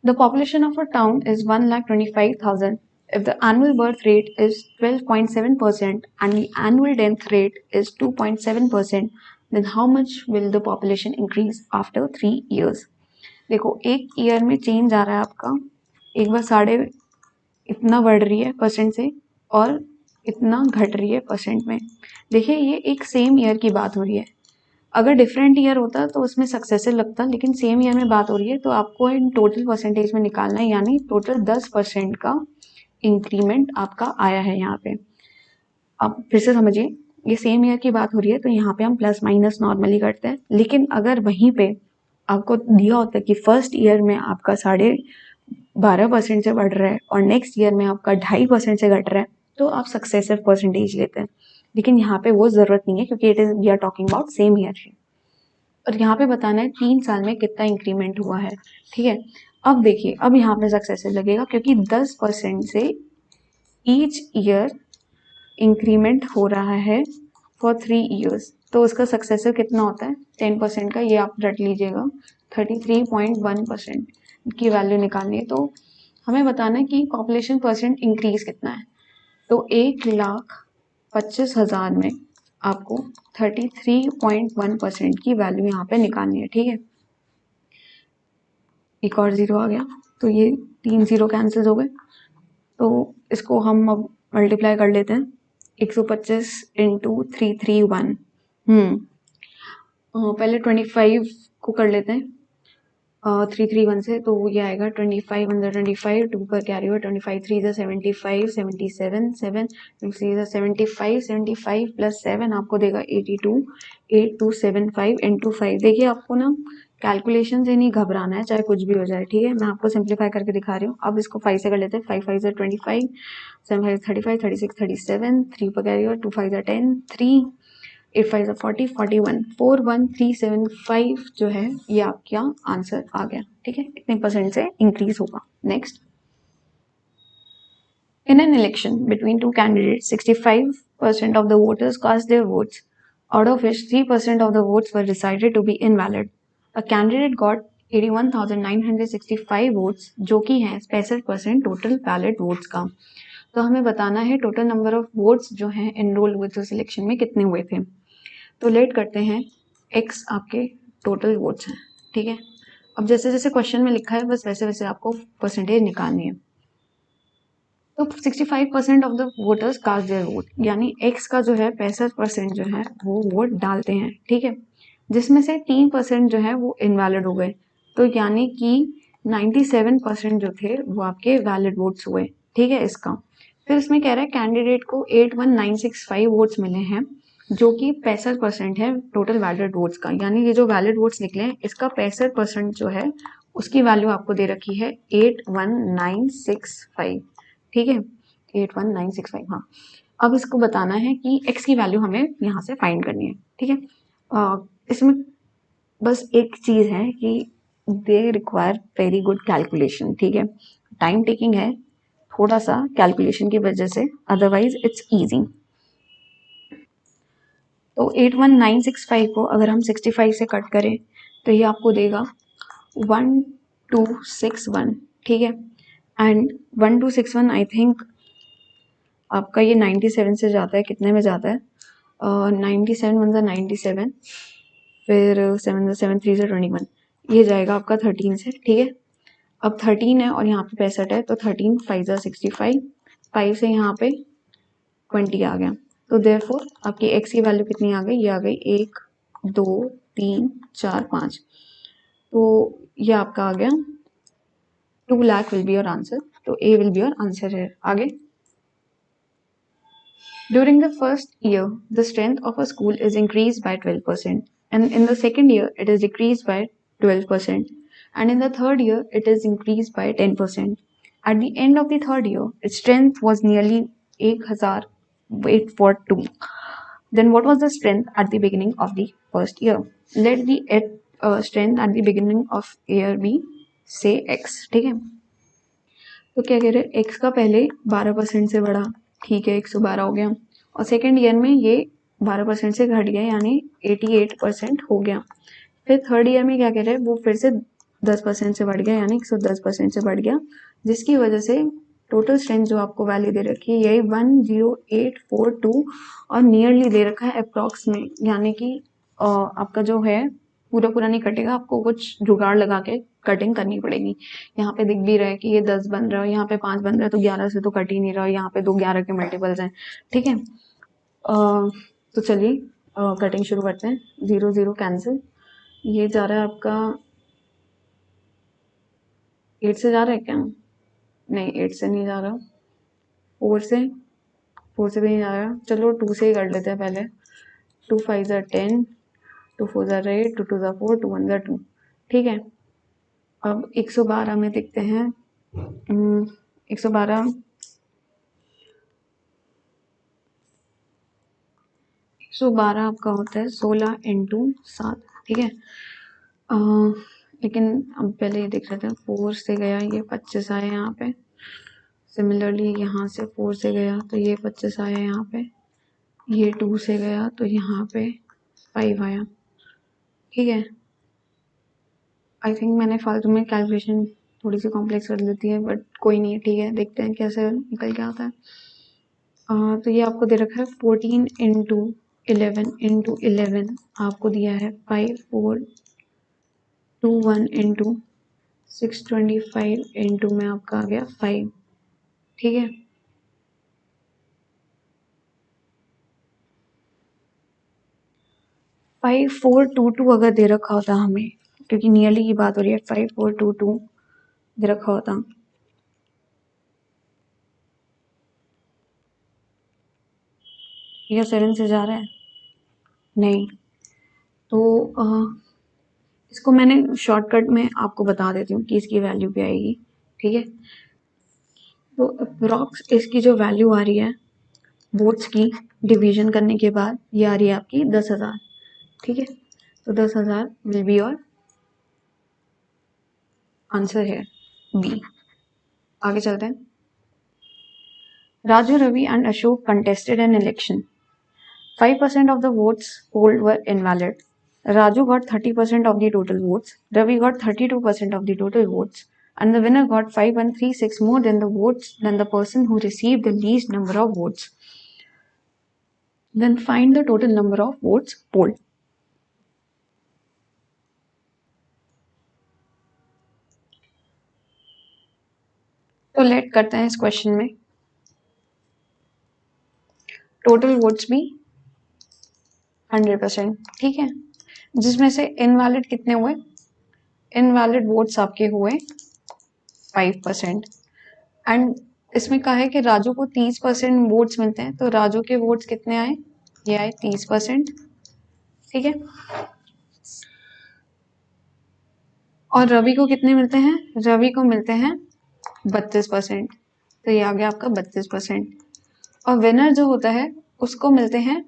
The population of a town is 1,25,000. If the annual birth rate is 12.7% and the annual death rate is 2.7%, then how much will the population increase after 3 years? देखो, एक year में change आ रहा है आपका, एक बार साढ़े इतना बढ़ रही है परसेंट से और इतना घट रही है परसेंट में। देखिए, ये एक सेम ईयर की बात हो रही है। अगर डिफरेंट ईयर होता तो उसमें सक्सेसिव लगता, लेकिन सेम ईयर में बात हो रही है तो आपको इन टोटल परसेंटेज में निकालना है, यानी टोटल 10% का इंक्रीमेंट आपका आया है यहाँ पे। अब फिर से समझिए, ये सेम ईयर की बात हो रही है तो यहाँ पे हम प्लस माइनस नॉर्मली करते हैं, लेकिन अगर वहीं पे आपको दिया होता है कि फर्स्ट ईयर में आपका 12.5% से बढ़ रहा है और नेक्स्ट ईयर में आपका 2.5% से घट रहा है, तो आप सक्सेसिव परसेंटेज लेते हैं। लेकिन यहाँ पे वो जरूरत नहीं है, क्योंकि it is we are talking about same year. और यहाँ पे बताना है 3 साल में कितना इंक्रीमेंट हुआ है। ठीक है, अब देखिए, अब यहाँ पे सक्सेसिव लगेगा क्योंकि 10% से ईच ईयर इंक्रीमेंट हो रहा है फॉर 3 ईयर्स, तो उसका सक्सेसिव कितना होता है 10% का, ये आप रट लीजिएगा। 33.1% की वैल्यू निकालनी है, तो हमें बताना है कि पॉपुलेशन परसेंट इंक्रीज कितना है। तो 1,25,000 में आपको 33.1% की वैल्यू यहाँ पे निकालनी है। ठीक है, एक और जीरो आ गया तो ये 3 जीरो कैंसिल हो गए, तो इसको हम अब मल्टीप्लाई कर लेते हैं। 125 इंटू 331, पहले 25 को कर लेते हैं 331 से, तो ये आएगा 25 अंदर 25, 2 पर कैरी हुआ 25, 3 इज 75, 77, 7 3 इज 75, 75 प्लस 7 आपको देगा 82, 8275 इंटू 5। देखिए, आपको ना कैलकुलेशन से नहीं घबराना है, चाहे कुछ भी हो जाए। ठीक है, मैं आपको सिंप्लीफाई करके दिखा रही हूँ। अब इसको 5 से कर लेते हैं। 5 5 इज 25, 7 5 35, 36 37, 3 पर कैरी हुआ 2 5 10, 3 8 5 40, 41, 41375 जो है ये आपका आंसर आ गया। ठीक है, इतने परसेंट से इंक्रीज होगा। Next, in an election between two candidates, 65% of the voters cast their votes, out of which 3% of the votes were decided to be invalid. A candidate got 81,965 votes, जो कि है 65% total valid votes का। तो हमें बताना है total number of votes जो हैं एनरोल हुए थे उस इलेक्शन में कितने हुए थे। तो लेट करते हैं, x आपके टोटल वोट्स हैं। ठीक है, अब जैसे जैसे क्वेश्चन में लिखा है बस वैसे वैसे आपको परसेंटेज निकालनी है। तो 65% of the voters cast their vote, यानी x का जो है 65% जो है वो वोट डालते हैं। ठीक है, जिसमें से 3% जो है वो इनवैलिड हो गए, तो यानी कि 97% जो थे वो आपके वैलिड वोट्स हुए। ठीक है, इसका फिर इसमें कह रहा है कैंडिडेट को 81,965 वोट्स मिले हैं, जो कि 65% है टोटल वैलिड वोट्स का, यानी ये जो वैलिड वोट्स निकले हैं इसका 65% जो है उसकी वैल्यू आपको दे रखी है 81,965। ठीक है, 81,965। हाँ, अब इसको बताना है कि x की वैल्यू हमें यहाँ से फाइंड करनी है। ठीक है, इसमें बस एक चीज है कि they require very good calculation. ठीक है, टाइम टेकिंग है थोड़ा सा कैलकुलेशन की वजह से, अदरवाइज इट्स इजी। तो 81,965 को अगर हम 65 से कट करें तो ये आपको देगा 1261। ठीक है, एंड 1261 आई थिंक आपका ये 97 से जाता है, कितने में जाता है 97 वन 97, फिर 7 7 3 से 21, ये जाएगा आपका 13 से। ठीक है, अब 13 है और यहाँ पे 65 है, तो 13 5 65, 5 से यहाँ पे 20 आ गया, तो देयरफॉर आपकी x की वैल्यू कितनी आ गई, ये आ गई 1 2 3 4 5, तो ये आपका आ गया 2 lakh will be your answer. तो ए विल बी योर आंसर है। आगे, during the first year the strength of a school is increased by 12%, and in the second year it is decreased by 12%, and in the third year it is increased by 10%. At the end of the third year its strength was nearly 1,842. Then what was the strength at the beginning of the first year? Let the strength at the beginning of year be say x. ठीक है, तो क्या कह रहे हैं, x का पहले 12% से बढ़ा, ठीक है 112 हो गया, और सेकेंड ईयर में ये 12% से घट गया, यानी 88% हो गया। फिर थर्ड ईयर में क्या कह रहे हैं, वो फिर से 10% से बढ़ गया, यानी 110% से बढ़ गया, जिसकी वजह से टोटल स्ट्रेंथ जो आपको वैल्यू दे रखी है यही 10842 और नियरली दे रखा है अप्रॉक्स में, यानी कि आपका जो है पूरा पूरा नहीं कटेगा, आपको कुछ जुगाड़ लगा के कटिंग करनी पड़ेगी। यहाँ पे दिख भी रहा है कि ये 10 बन रहा है, यहाँ पे 5 बन रहा है, तो 11 से तो कट ही नहीं रहा, यहाँ पे 11 के मल्टीपल्स हैं। ठीक है, तो चलिए कटिंग शुरू करते हैं। 0 0 कैंसिल, ये जा रहा है आपका 8 से जा रहा है क्या? नहीं, 8 से नहीं जा रहा, 4 से भी नहीं जा रहा। चलो 2 से ही कर लेते हैं पहले। 2 5 ज़ा 10, 2 4 ज़ा 8, 2 2 ज़ा 4, 2 1 ज़ा 2। ठीक है, अब 112 में देखते हैं। 112 आपका होता है 16 इंटू 7। ठीक है, लेकिन अब पहले ये देख लेते हैं। 4 से गया ये 25 आया यहाँ पे। सिमिलरली यहाँ से 4 से गया तो ये 25 आया यहाँ पे। ये 2 से गया तो यहाँ पे 5 आया। ठीक है, आई थिंक मैंने फालतू में कैलकुलेशन थोड़ी सी कॉम्प्लेक्स कर देती है, बट कोई नहीं है। ठीक है, देखते हैं कैसे निकल के आता है। तो ये आपको दे रखा है 14 इंटू 11 आपको दिया है 5421 इंटू 625 इंटू में आपका आ गया 5। ठीक है, 5422 अगर दे रखा होता हमें, क्योंकि नियरली की बात हो रही है, 5422 दे रखा होता, या 7 से जा रहा है नहीं, तो इसको मैंने शॉर्टकट में आपको बता देती हूँ कि इसकी वैल्यू क्या आएगी। ठीक है, तो अप्रॉक्स इसकी जो वैल्यू आ रही है वोट्स की डिवीजन करने के बाद, ये आ रही है आपकी 10,000। ठीक है, तो 10,000 विल बी योर आंसर है बी। आगे चलते हैं। Raju, Ravi and Ashok contested an election. 5% of the votes polled were invalid. Raju got 30% of the total votes. Ravi got 32% of the total votes. And the winner got 5136 more than the votes than the person who received the least number of votes. Then find the total number of votes polled. तो late करते हैं इस question में। Total votes भी 100%। ठीक है, जिसमें से इनवैलिड कितने हुए? इनवैलिड वोट्स आपके हुए 5%। एंड इसमें कहा है कि राजू को 30% वोट्स मिलते हैं, तो राजू के वोट्स कितने आए? ये आए 30%। ठीक है, और रवि को कितने मिलते हैं? रवि को मिलते हैं 32%, तो ये आ गया आपका 32%। और विनर जो होता है उसको मिलते हैं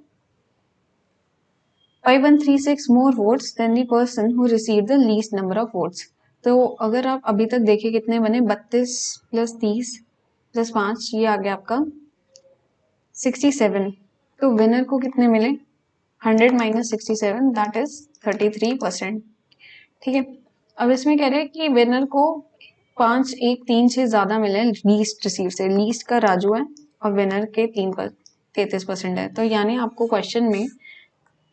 5136 more votes than the person who received the least number of votes. तो अगर आप अभी तक देखिए कितने बने, 32 + 30 + 5, ये आ गया आपका 67। तो विनर को कितने मिले? 100 - 67, दैट इज 33%। ठीक है, अब इसमें कह रहे हैं कि विनर को 5 1 3 6 ज्यादा मिले लीस्ट रिसीव से। लीस्ट का राजू है और विनर के 33% है, तो यानी आपको क्वेश्चन में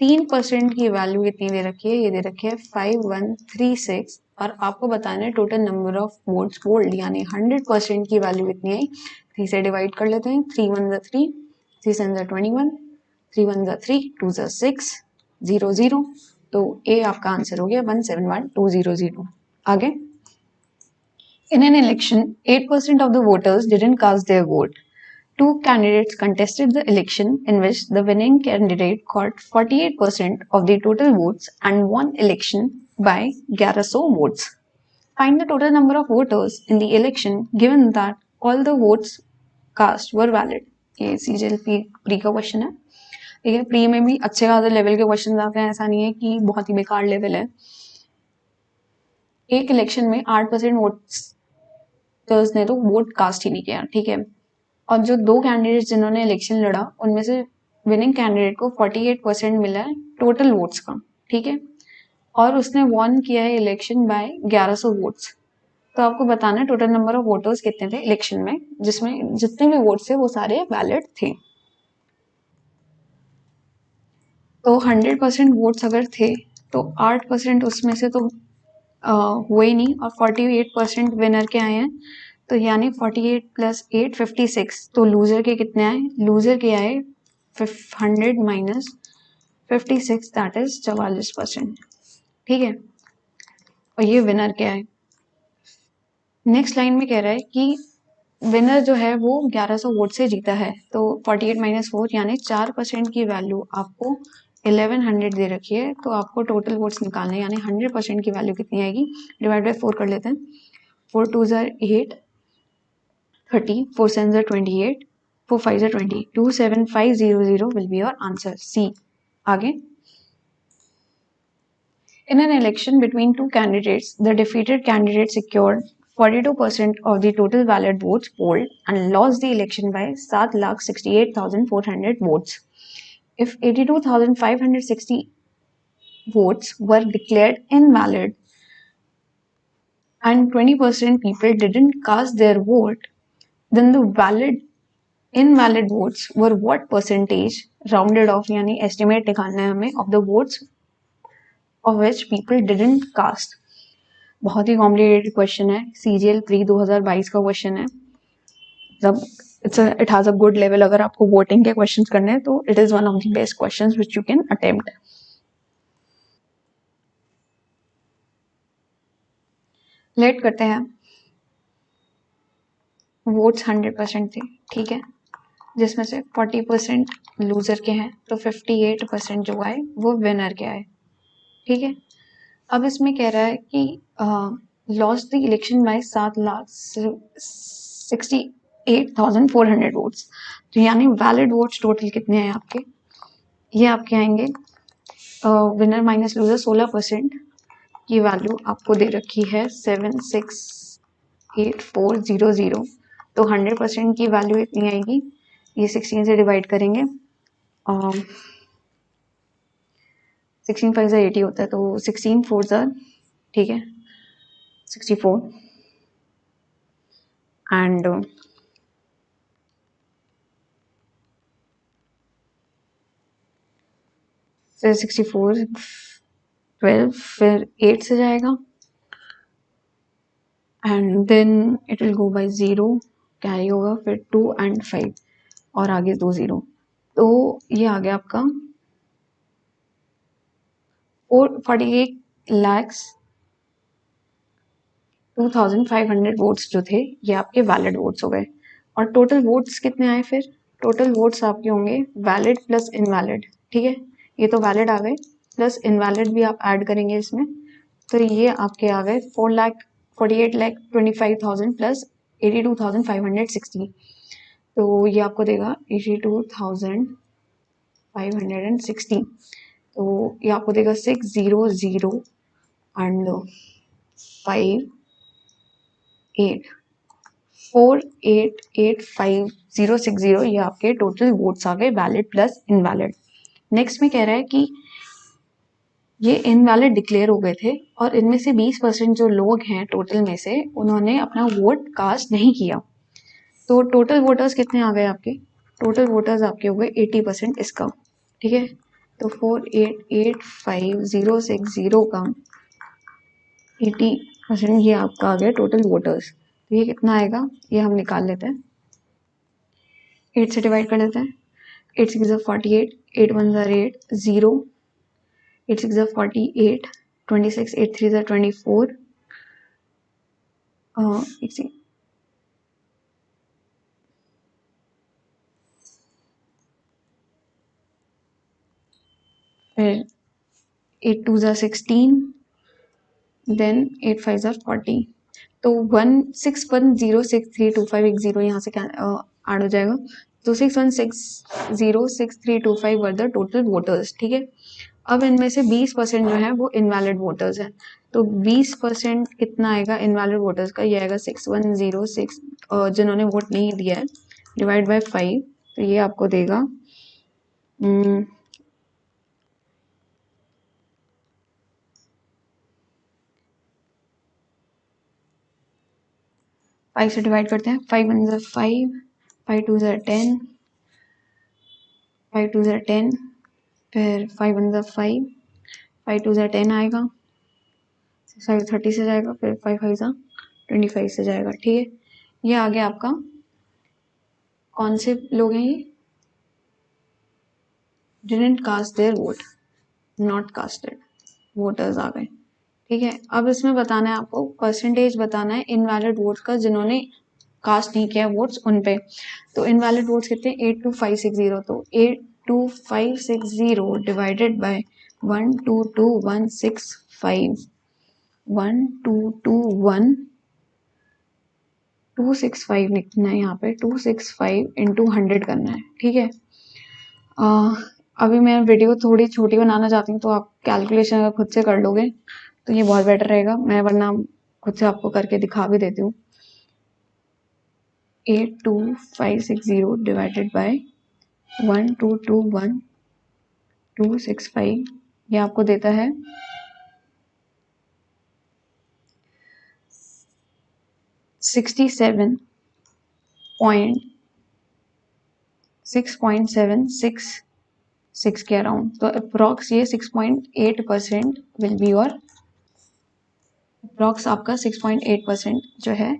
3% की वैल्यू कितनी दे रखी है? ये दे रखी है 5136, और आपको बताना है total number of votes polled, यानी 100% की वैल्यू कितनी आई। 3 से डिवाइड कर लेते हैं। 3 1 = 3, 3 7 = 21, 3 1 = 3, 2 = 6, 0 0, तो ए आपका आंसर हो गया 171200। आगे, in an election 8% of the voters didn't cast their vote. Two candidates contested the election in which the winning candidate got 48% of the total votes and won election by 1100 votes. Find the total number of voters in the election given that all the votes cast were valid. ये CGL pre का question है। ठीक है, pre में भी अच्छे खासे level के क्वेश्चन आते हैं, ऐसा नहीं है कि बहुत ही बेकार लेवल है। एक इलेक्शन में 8% वोटर्स ने तो वोट कास्ट ही नहीं किया। ठीक है, और जो 2 कैंडिडेट्स जिन्होंने इलेक्शन लड़ा उनमें से विनिंग कैंडिडेट को 48% मिला है टोटल वोट्स का, ठीक है, और उसने वॉन किया है इलेक्शन बाय 1100 वोट्स। तो आपको बताना है टोटल नंबर ऑफ वोटर्स कितने थे इलेक्शन में, जिसमें जितने भी वोट्स थे वो सारे वैलिड थे। तो 100% वोट्स अगर थे तो 8% उसमें से तो हुए ही नहीं, और 48% विनर के आए हैं, तो यानी 48 + 8 56। तो लूजर के कितने आए? लूजर के आए 100 माइनस 56, दैट इज 44%, ठीक है, और ये विनर के आए। नेक्स्ट लाइन में कह रहा है कि विनर जो है वो 1100 वोट से जीता है, तो 48 माइनस 4 यानी 4% की वैल्यू आपको 1100 दे रखी है, तो आपको टोटल वोट्स निकालने यानी 100% की वैल्यू कितनी आएगी, डिवाइड बाय 4 कर लेते हैं। 4 2 8 30, 4 7 28, 4 5 20, 27500 will be your answer, C। आगे, in an election between two candidates, the defeated candidate secured 42% of the total valid votes polled and lost the election by 7,68,400 votes. If 82,560 votes were declared invalid and 20% people didn't cast their vote, then the invalid votes were what percentage, rounded off यानी estimate निकालना है हमें, of the votes of which people didn't cast। बहुत ही complicated question है, CGL pre 2022 का question है, जब it has a good level. अगर आपको वोटिंग के क्वेश्चंस करने हैं तो it is one of the best questions which you can attempt. लेट करते हैं, वोट्स 100% थे, ठीक है, जिसमें से 40% लूजर के हैं, तो 58% जो आए वो विनर के आए, ठीक है। अब इसमें कह रहा है कि lost the election by 7,68,400 votes, तो यानी वैलिड वोट्स टोटल कितने हैं आपके, ये आपके आएंगे विनर माइनस लूजर 16% की वैल्यू आपको दे रखी है 768,400, तो 100% की वैल्यू इतनी आएगी, ये 16 से डिवाइड करेंगे, 16 5 80 होता है, तो 16 4 ठीक है 64 एंड फिर 64 12 फिर 8 से जाएगा and then it will go by 0, carry होगा, फिर 2 एंड 5 और आगे 2 0, तो ये आ गया आपका 48,02,500 वोट्स जो थे ये आपके वैलिड वोट्स हो गए। और टोटल वोट्स कितने आए, फिर टोटल वोट्स आपके होंगे वैलिड प्लस इनवैलिड, ठीक है, ये तो वैलिड आ गए, प्लस इनवैलिड भी आप ऐड करेंगे इसमें, तो ये आपके आ गए 4,48,25,000 प्लस 82,560, तो ये आपको देगा 82,560, तो ये आपको देगा 600 एंड 4,8,8,5,060, ये आपके टोटल वोट्स आ गए वैलिड प्लस इनवैलिड। नेक्स्ट में कह रहा है कि ये इनवैलिड डिक्लेयर हो गए थे और इनमें से 20% जो लोग हैं टोटल में से उन्होंने अपना वोट कास्ट नहीं किया, तो टोटल वोटर्स कितने आ गए आपके, टोटल वोटर्स आपके हो गए 80% इसका, ठीक है, तो 4,8,8,5,060 का 80% ये आपका आ गया टोटल वोटर्स, तो ये कितना आएगा ये हम निकाल लेते हैं, 8 से डिवाइड कर लेते हैं, 8 6 48, 8 1 8 0, 8 6 48, 26, 8 3 24, फिर 8 2 16, देन 8 5 40, तो 161063251 यहाँ से ऐड हो जाएगा, तो 6160632 वर द टोटल वोटर्स, ठीक है। अब इनमें से 20% जो है वो इनवैलिड वोटर्स हैं, तो 20% कितना आएगा इनवैलिड वोटर्स का, ये आएगा 6106 जिन्होंने वोट नहीं दिया है, डिवाइड बाय 5, तो ये आपको देगा फाइव से डिवाइड करते हैं, 5 1 ज़ा 5, 5 2 ज़ा 10, 5 2 ज़ा 10, फिर 5 1 ज़ा 5, 5 2 ज़ा 10 आएगा, 5 30 से जाएगा, फिर 5 5 ज़ा 25 से जाएगा। ठीक है, ये आ गया आपका। कौन से लोग हैं ये? Didn't cast their vote, not casted voters आ गए। ठीक है, अब इसमें बताना है आपको, परसेंटेज बताना है इनवैलिड वोट्स का जिन्होंने कास्ट नहीं किया वोट्स उन पे। तो इनवैलिड वोट्स कितने? 82560। तो 82560 डिवाइडेड बाय 122165, 1221 लिखना है यहाँ पे, 265 इंटू 100 करना है। ठीक है, अभी मैं वीडियो थोड़ी छोटी बनाना चाहती हूँ, तो आप कैलकुलेशन अगर खुद से कर लोगे तो ये बहुत बेटर रहेगा। मैं वरना खुद से आपको करके दिखा भी देती हूँ। 82560 डिवाइडेड बाय 1221265, ये आपको देता है 6.766 के अराउंड। तो अप्रॉक्स ये 6.8% विल बी योर, अप्रॉक्स आपका 6.8% जो है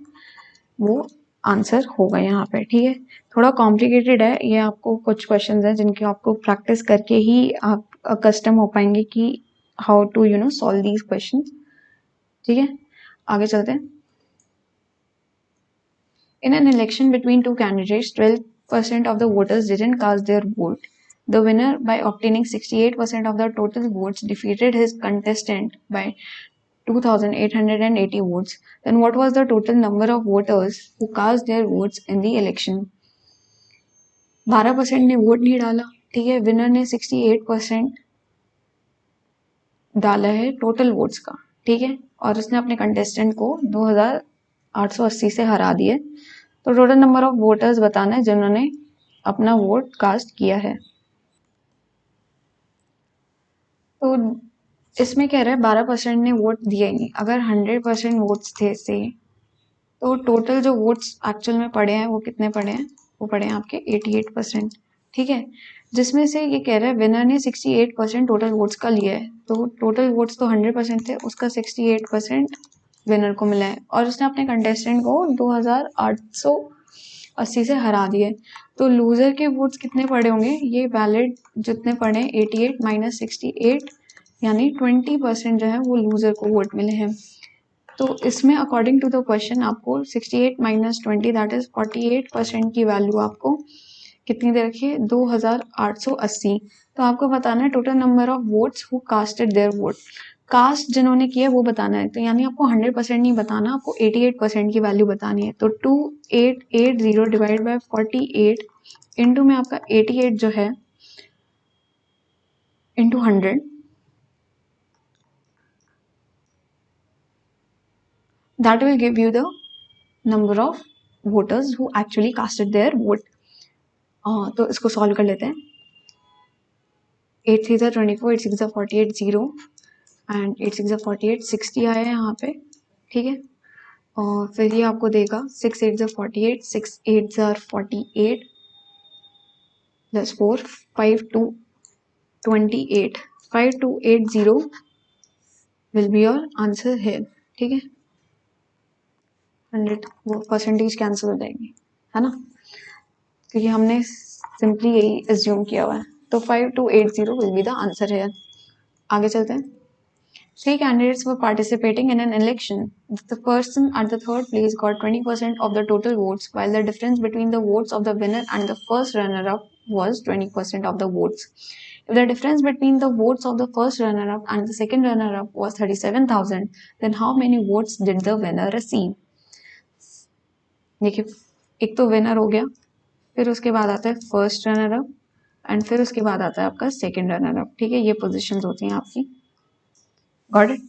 वो आंसर होगा यहाँ पे। ठीक है, थोड़ा कॉम्प्लिकेटेड है ये, आपको कुछ क्वेश्चंस हैं जिनकी आपको प्रैक्टिस करके ही आप कस्टम हो पाएंगे कि how to solve these questions. ठीक है, आगे चलते हैं। In an election between two candidates, 12% of the voters didn't cast their vote. The winner, by obtaining 68% of the total votes, defeated his contestant by 2,880 votes. Then what was the total number of voters who cast their votes in the election? 12% ने vote नहीं डाला। ठीक है, winner ने 68% डाला है total votes का। ठीक है, और उसने अपने कंटेस्टेंट को 2,880 से हरा दिए। तो टोटल नंबर ऑफ वोटर्स बताना है जिन्होंने अपना वोट कास्ट किया है। तो इसमें कह रहा है 12% ने वोट दिया ही नहीं। अगर 100% वोट्स थे से, तो टोटल जो वोट्स एक्चुअल में पड़े हैं वो कितने पड़े हैं? वो पड़े हैं आपके 88%। ठीक है, जिसमें से ये कह रहा है विनर ने 68% टोटल वोट्स का लिया है। तो टोटल वोट्स तो 100% थे, उसका 68% विनर को मिला है, और उसने अपने कंटेस्टेंट को 2,880 से हरा दिए। तो लूजर के वोट्स कितने पड़े होंगे? ये वैलिड जितने पड़े 88 माइनस 68, यानी 20% जो है वो लूजर को वोट मिले हैं। तो इसमें अकॉर्डिंग टू द क्वेश्चन आपको 68 माइनस 20 दैट इज 48% की वैल्यू आपको कितनी दे रखी है? 2,880। तो आपको बताना है total number of votes who casted their vote. Cast जिन्होंने किया वो बताना है, तो यानी आपको 100% नहीं बताना, आपको 88% की वैल्यू बतानी है। तो 2880 डिवाइड बाय 48 इंटू में आपका 88 जो है into 100, that will give you the number of voters who actually casted their vote. तो इसको सॉल्व कर लेते हैं। 8 3 ज़ा 24, 8 6 ज़ा 48 0 एंड 8 6 ज़ा 48 60 आया है यहाँ पे। ठीक है, और फिर ये आपको देगा 6 8 ज़ा 48, 6 8 ज़ा 48 plus 4 5 2 28, 5280 will be your answer है। ठीक है, 100 वो परसेंटेज कैंसिल हो जाएंगे, है ना, क्योंकि हमने सिंपली यही एज्यूम किया हुआ है। तो 5280 विल बी द आंसर है। आगे चलते हैं। 3 candidates were participating in an election. The person at the third place got 20% of the total votes, while the difference between the votes of the winner and the first runner-up was 20% of the votes. If the difference between the votes of the first runner-up and the second runner-up was 37,000, then how many votes did the winner receive? देखिए, एक तो winner हो गया, फिर उसके बाद आता है फर्स्ट रनर अप, एंड फिर उसके बाद आता है आपका सेकंड रनर अप। ठीक है, ये पोजीशंस होती हैं आपकी। Got it.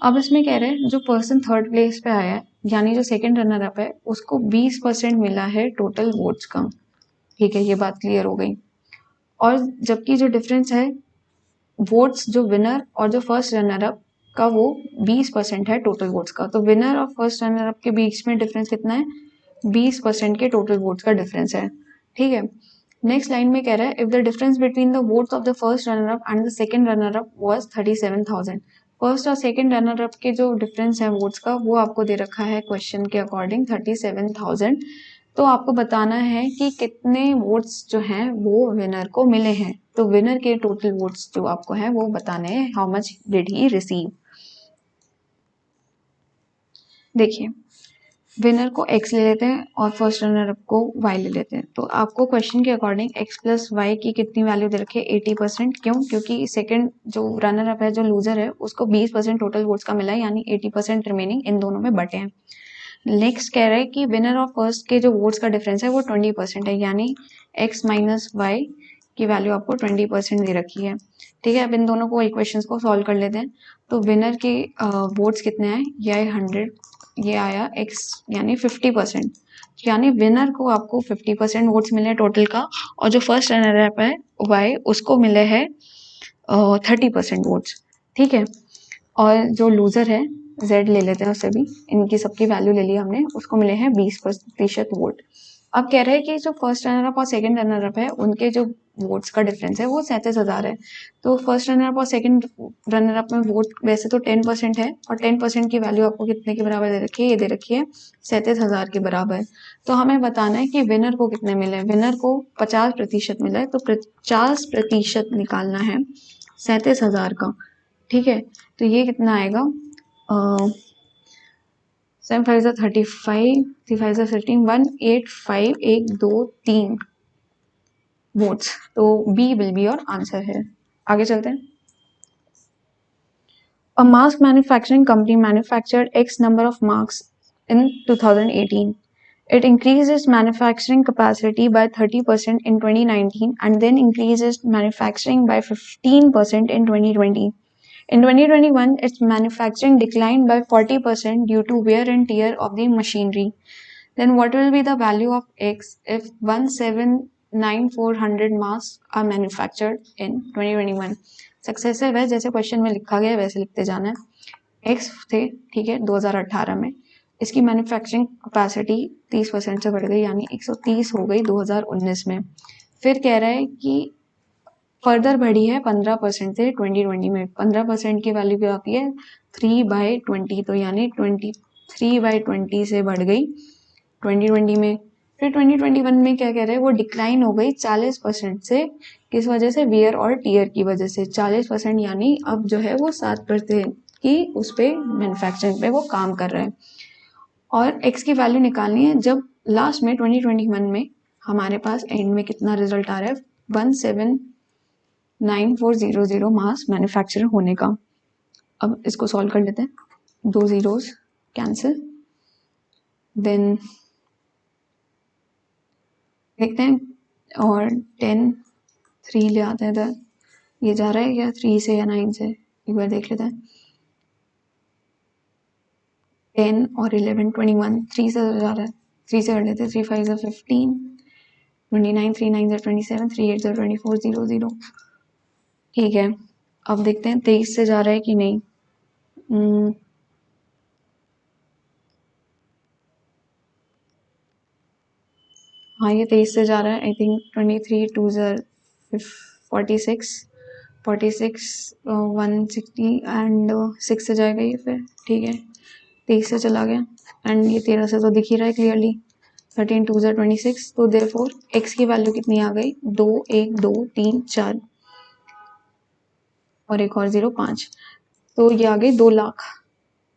अब इसमें कह रहे हैं जो पर्सन थर्ड प्लेस पे आया है, यानी जो सेकंड रनर अप है, उसको 20% मिला है टोटल वोट्स का। ठीक है, ये बात क्लियर हो गई। और जबकि जो डिफरेंस है वोट्स जो विनर और जो फर्स्ट रनर अप का वो 20% है टोटल वोट्स का। तो विनर और फर्स्ट रनर अप के बीच में डिफरेंस कितना है? 20% के टोटल वोट्स का डिफरेंस है। ठीक है, नेक्स्ट लाइन में कह रहा है if the difference between the votes of the first runner up and the second runner up was 37,000। First और सेकंड रनर अप के जो डिफरेंस है वोट्स का वो आपको दे रखा है क्वेश्चन के अकॉर्डिंग 37,000। तो आपको बताना है कि कितने वोट्स जो हैं वो विनर को मिले हैं। तो विनर के टोटल वोट्स जो आपको है वो बताने हैं, how much did he receive. देखिए, विनर को x ले लेते हैं और फर्स्ट रनर अप को y ले लेते हैं। तो आपको क्वेश्चन के अकॉर्डिंग x प्लस वाई की कितनी वैल्यू दे रखी है? 80%। क्यों? क्योंकि सेकंड जो रनर अप है, जो लूजर है, उसको 20% टोटल वोट्स का मिला है, यानी 80% रिमेनिंग इन दोनों में बटे हैं। नेक्स्ट कह रहा है कि विनर और फर्स्ट के जो वोट्स का डिफरेंस है वो 20% है, यानी x माइनस वाई की वैल्यू आपको 20% दे रखी है। ठीक है, अब इन दोनों को इक्वेशंस को सॉल्व कर लेते हैं। तो विनर के वोट्स कितने आए? ये आए 100, ये आया x यानी 50%, यानी विनर को आपको 50% वोट्स मिले टोटल का, और जो फर्स्ट रनर अप है y उसको मिले हैं 30% वोट्स। ठीक है, और जो लूजर है z ले लेते हैं उससे भी, इनकी सबकी वैल्यू ले ली हमने, उसको मिले हैं 20% वोट। अब कह रहे हैं कि जो फर्स्ट रनर अप और सेकंड रनर अप है उनके जो वोट्स का डिफरेंस है वो 37,000 है। तो फर्स्ट रनर अप और सेकंड रनर अप में वोट वैसे तो 10% है, और 10% की वैल्यू आपको कितने के बराबर दे रखी है? ये दे रखी है 37,000 के बराबर। तो हमें बताना है कि विनर को कितने मिले। विनर को 50% मिला है, तो 50% निकालना है 37,000 का। ठीक है, तो ये कितना आएगा? 7 5 35, 3 5 15, 185,123 वोट्स। तो B will be your answer है। आगे चलते हैं। A mask manufacturing company manufactured X number of masks in 2018. It increased its manufacturing capacity by 30% in 2019 and then increased its manufacturing by 15% in 2020. In 2021, its manufacturing declined by 40% due to wear and tear of the machinery. Then what will be the value of X if 1,794,000 masks are manufactured in 2021? Successive है, जैसे question में लिखा गया है वैसे लिखते जाना है। X थे, ठीक है, 2018 में इसकी मैन्युफैक्चरिंग कैपेसिटी 30% से बढ़ गई, यानी 130 हो गई 2019 में। फिर कह रहा है कि फर्दर बढ़ी है 15% से 2020 में। 15% की वैल्यू क्या आती है? 3/20, तो यानी 23/20 से बढ़ गई 2020 में। फिर 2021 में क्या कह रहे हैं? वो डिक्लाइन हो गई 40% से। किस वजह से? वियर और टीयर की वजह से। 40%, यानी अब जो है वो 7% की उस पर मैन्युफैक्चरिंग पे वो काम कर रहे हैं। और एक्स की वैल्यू निकालनी है जब लास्ट में 2021 में हमारे पास एंड में कितना रिजल्ट आ रहा है? 1,794,000 मास मैन्युफैक्चर होने का। अब इसको सॉल्व कर लेते हैं। 2 zeros कैंसिल, देन देखते हैं, और 10 3 ले आते हैं इधर। ये जा रहा है क्या 3 से या 9 से? एक बार देख लेते हैं। 10 और 11 21, 3 से जा रहा है, 3 से कर लेते हैं। 3 5 15, 29, 3 9 27, 3 8 24, 0 0। ठीक है, अब देखते हैं 23 से जा रहा है कि नहीं। हाँ, ये 23 से जा रहा है। आई थिंक 23 2 46, 160 एंड 6 से जाएगा ये फिर। ठीक है, 23 से चला गया, एंड ये 13 से तो दिख ही रहा है क्लियरली। 13 2 26, तो देयरफॉर एक्स की वैल्यू कितनी आ गई? 2 1 2 3 4 और एक और 0 5, तो ये आ गई 2 lakh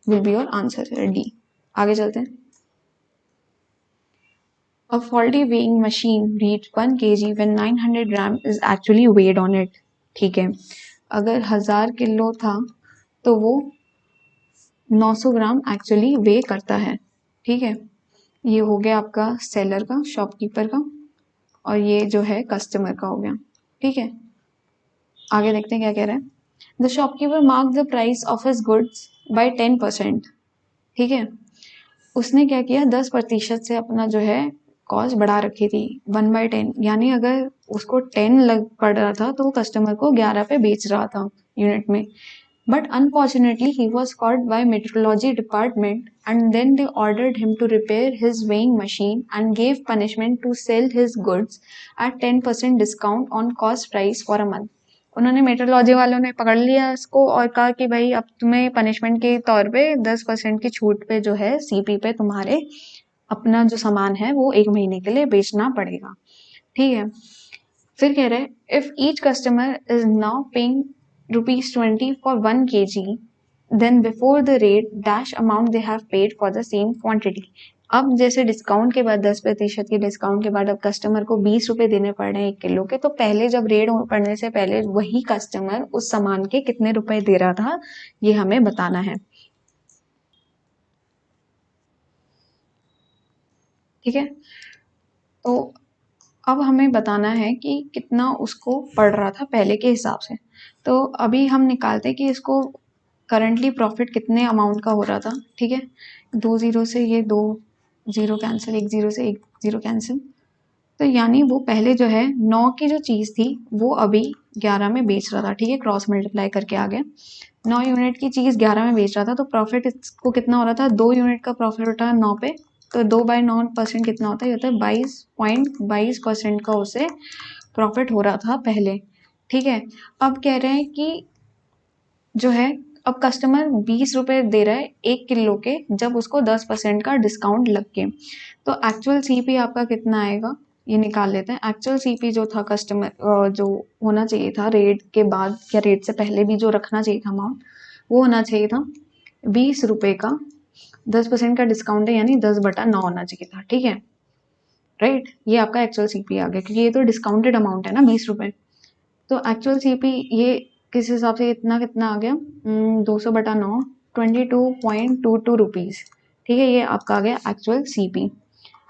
will be your answer, D. आगे चलते हैं। A faulty weighing machine reads 1 kg when 900 gram is actually weighed on it. ठीक है, अगर 1000 किलो था तो वो 900 ग्राम एक्चुअली वे करता है। ठीक है, ये हो गया आपका सेलर का, शॉपकीपर का, और ये जो है कस्टमर का हो गया। ठीक है, आगे देखते हैं क्या कह रहा है। The shopkeeper mark the price of his goods by 10%। ठीक है, उसने क्या किया? 10% से अपना जो है कॉस्ट बढ़ा रखी थी 1/10, यानी अगर उसको 10 लग पड़ रहा था तो वो कस्टमर को 11 पे बेच रहा था यूनिट में. But unfortunately, he was caught by metrology department, and then they ordered him to repair his weighing machine and gave punishment to sell his goods at 10% discount on cost price for a month. उन्होंने metrology वालों ने पकड़ लिया इसको और कहा कि भाई अब तुम्हें पनिशमेंट के तौर पे 10% की छूट पे जो है सीपी पे तुम्हारे अपना जो सामान है वो 1 महीने के लिए बेचना पड़ेगा. ठीक है. फिर कह रहे हैं if each customer is now paying ₹20 for 1 kg, then before the rate dash amount they have paid for the same quantity. अब जैसे डिस्काउंट के बाद 10% के डिस्काउंट के बाद अब कस्टमर को 20 रुपए देने पड़ रहे हैं 1 किलो के, तो पहले जब रेट पड़ने से पहले वही कस्टमर उस सामान के कितने रुपए दे रहा था ये हमें बताना है. ठीक है. तो अब हमें बताना है कि कितना उसको पड़ रहा था पहले के हिसाब से. तो अभी हम निकालते हैं कि इसको करंटली प्रॉफिट कितने अमाउंट का हो रहा था. ठीक है. 2 जीरो से ये 2 जीरो कैंसिल, 1 जीरो से 1 जीरो कैंसिल. तो यानी वो पहले जो है 9 की जो चीज़ थी वो अभी 11 में बेच रहा था. ठीक है. क्रॉस मल्टीप्लाई करके आ गया. 9 यूनिट की चीज़ 11 में बेच रहा था तो प्रॉफिट इसको कितना हो रहा था, 2 यूनिट का प्रॉफिट होता है 9 पे, तो 2/9% कितना होता है, ये होता है 22.22% का उसे प्रॉफिट हो रहा था पहले. ठीक है. अब कह रहे हैं कि जो है अब कस्टमर 20 रुपए दे रहा है 1 किलो के, जब उसको 10% का डिस्काउंट लग के. तो एक्चुअल सीपी आपका कितना आएगा ये निकाल लेते हैं. एक्चुअल सीपी जो था कस्टमर जो होना चाहिए था रेट के बाद या रेट से पहले भी जो रखना चाहिए था अमाउंट, वो होना चाहिए था 20 रुपए का. 10% का डिस्काउंट है यानी 10/9 होना चाहिए था. ठीक है. राइट. ये आपका एक्चुअल सीपी आ गया क्योंकि ये तो डिस्काउंटेड अमाउंट है ना 20 रुपए. तो एक्चुअल सीपी ये किस हिसाब से इतना कितना आ गया, 200/9, 22.22 रुपीज़. ठीक है. ये आपका आ गया एक्चुअल सीपी.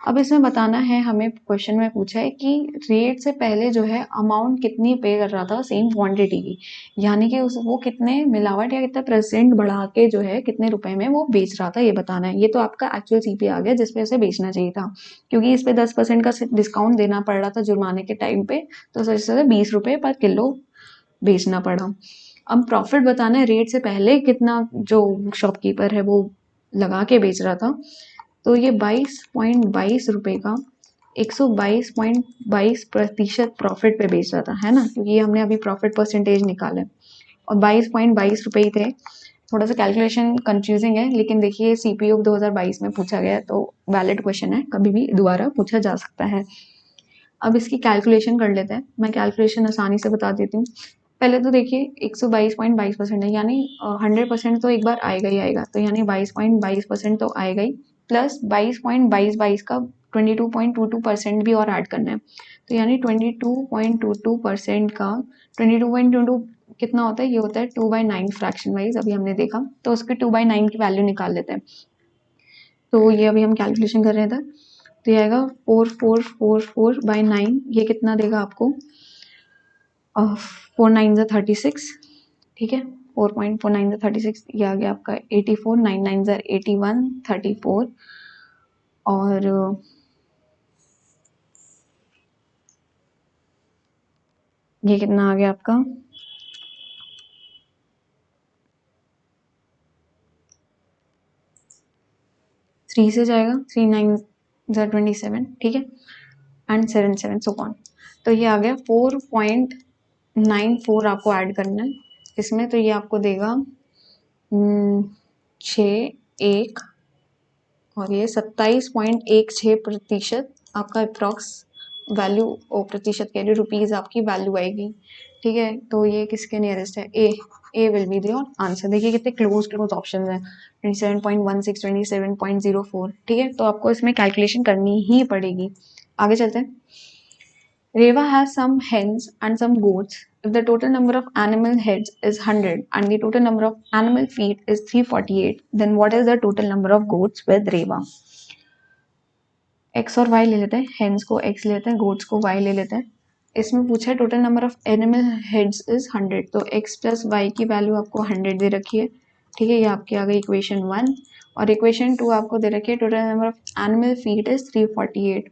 अब इसमें बताना है, हमें क्वेश्चन में पूछा है कि रेट से पहले जो है अमाउंट कितनी पे कर रहा था सेम क्वांटिटी की, यानी कि उस वो कितने मिलावट या कितना परसेंट बढ़ा के जो है कितने रुपए में वो बेच रहा था ये बताना है. ये तो आपका एक्चुअल सीपी आ गया जिस पे उसे बेचना चाहिए था, क्योंकि इस पे 10% का डिस्काउंट देना पड़ रहा था जुर्माने के टाइम पे, तो इस वजह से 20 रुपए पर किलो बेचना पड़ा. अब प्रॉफिट बताना है रेट से पहले कितना जो शॉपकीपर है वो लगा के बेच रहा था. तो ये 22.22 रुपए का 122.22% प्रॉफिट पे बेच रहा था, है ना, क्योंकि हमने अभी प्रॉफिट परसेंटेज निकाला है और 22.22 रुपए ही थे. थोड़ा सा कैलकुलेशन कंफ्यूजिंग है, लेकिन देखिए सीपीयू 2022 में पूछा गया है तो वैलिड क्वेश्चन है, कभी भी दोबारा पूछा जा सकता है. अब इसकी कैलकुलेशन कर लेते हैं. मैं कैलकुलेशन आसानी से बता देती हूँ. पहले तो देखिए 122.22% है, यानी 100% तो एक बार आएगा ही आएगा, तो यानी 22.22% तो आएगा ही, प्लस 22.22 का 22.22% भी और ऐड करना है, तो यानी 22.22% का 22.22 कितना होता है, ये होता है 2/9 फ्रैक्शन वाइज. अभी हमने देखा तो उसके 2/9 की वैल्यू निकाल लेते हैं. तो ये अभी हम कैलकुलेशन कर रहे थे, तो ये आएगा 4444/9. ये कितना देगा आपको, 4 9 36. ठीक है. 4.49 36. ये आ गया आपका 84. 9 9 81 34. और ये कितना आ गया आपका, 3 से जाएगा, 3 9 27. ठीक है. And 7 7 so on. तो ये आ गया 4.94 आपको ऐड करना है इसमें, तो ये आपको देगा 6.1 और ये 27.16% आपका अप्रॉक्स वैल्यू, प्रतिशत कह रही रुपीज़ आपकी वैल्यू आएगी. ठीक है. तो ये किसके नियरेस्ट है, ए विल बी द आंसर. देखिए कितने क्लोज ऑप्शंस हैं, 27.16, 27.04. ठीक है. तो आपको इसमें कैलकुलेशन करनी ही पड़ेगी. आगे चलते हैं. Reva has some hens and some goats. If the total number of animal heads is 100 and the total number of animal feet is 348, then what is the total number of goats with Reva? X और Y ले लेते हैं, hens को X ले लेते हैं, goats को Y ले लेते हैं. इसमें पूछा है total number of animal heads is 100, तो x प्लस y की वैल्यू आपको 100 दे रखी है. ठीक है. ये आपकी आ गई इक्वेशन 1. और इक्वेशन 2 आपको दे रखी है total number of animal feet is 348.